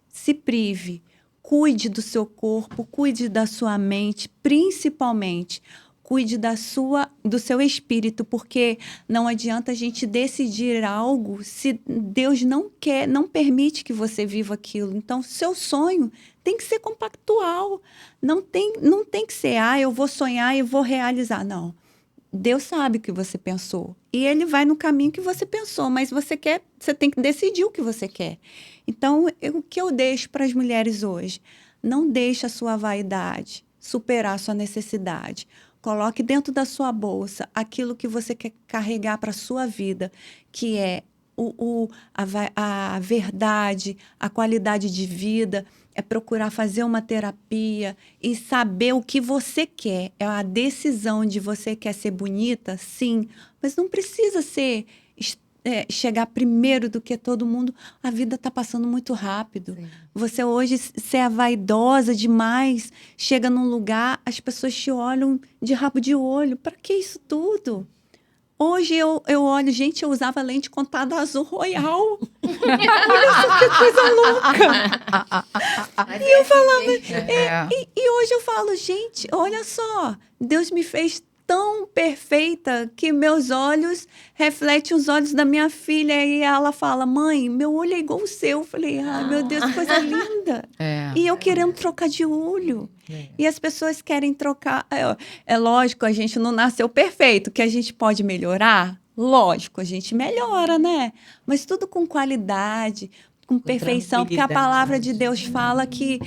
Se prive. Cuide do seu corpo, cuide da sua mente, principalmente cuide do seu espírito, porque não adianta a gente decidir algo se Deus não quer, não permite que você viva aquilo. Então, seu sonho tem que ser compactual. Não tem que ser, eu vou sonhar e vou realizar. Não. Deus sabe o que você pensou. E ele vai no caminho que você pensou, mas você tem que decidir o que você quer. Então, o que eu deixo para as mulheres hoje? Não deixe a sua vaidade superar a sua necessidade. Coloque dentro da sua bolsa aquilo que você quer carregar para a sua vida, que é a verdade, a qualidade de vida, é procurar fazer uma terapia e saber o que você quer. É a decisão de você quer ser bonita, sim, mas não precisa chegar primeiro do que todo mundo. A vida está passando muito rápido. Sim. Você hoje, se é vaidosa demais, chega num lugar, as pessoas te olham de rabo de olho. Para que isso tudo? Hoje eu olho, gente, eu usava lente contada azul royal. Olha só que coisa louca. E eu falava... E hoje eu falo, gente, olha só, Deus me fez tão perfeita que meus olhos refletem os olhos da minha filha. E ela fala, mãe, meu olho é igual o seu. Eu falei, meu Deus, que coisa linda. E eu querendo trocar de olho. E as pessoas querem trocar. É lógico, a gente não nasceu perfeito, que a gente pode melhorar. Lógico, a gente melhora, né? Mas tudo com qualidade, com perfeição, porque a palavra de Deus fala que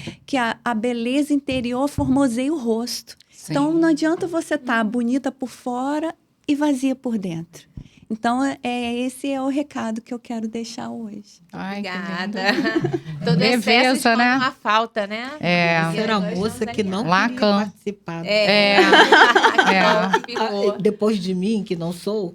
a beleza interior formoseia o rosto. Sim. Então, não adianta você estar bonita por fora e vazia por dentro. Então, esse é o recado que eu quero deixar hoje. Ai, obrigada. Todo excesso expõe uma falta, né? Era a moça que não queria participar. Depois de mim, que não sou,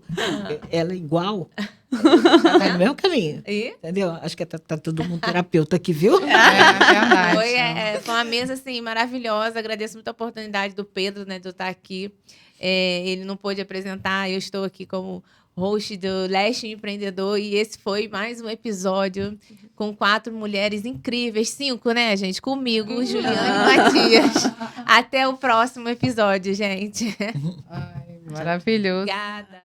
ela é igual. Tá no mesmo caminho. Entendeu? Acho que tá todo mundo terapeuta aqui, viu? Verdade. Foi uma mesa, assim, maravilhosa. Agradeço muito a oportunidade do Pedro, né, de eu estar aqui. Ele não pôde apresentar, eu estou aqui como host do Leste Empreendedor, e esse foi mais um episódio com 4 mulheres incríveis, 5, né, gente? Comigo, Juliane e Matias. Até o próximo episódio, gente. Ai, maravilhoso. Obrigada.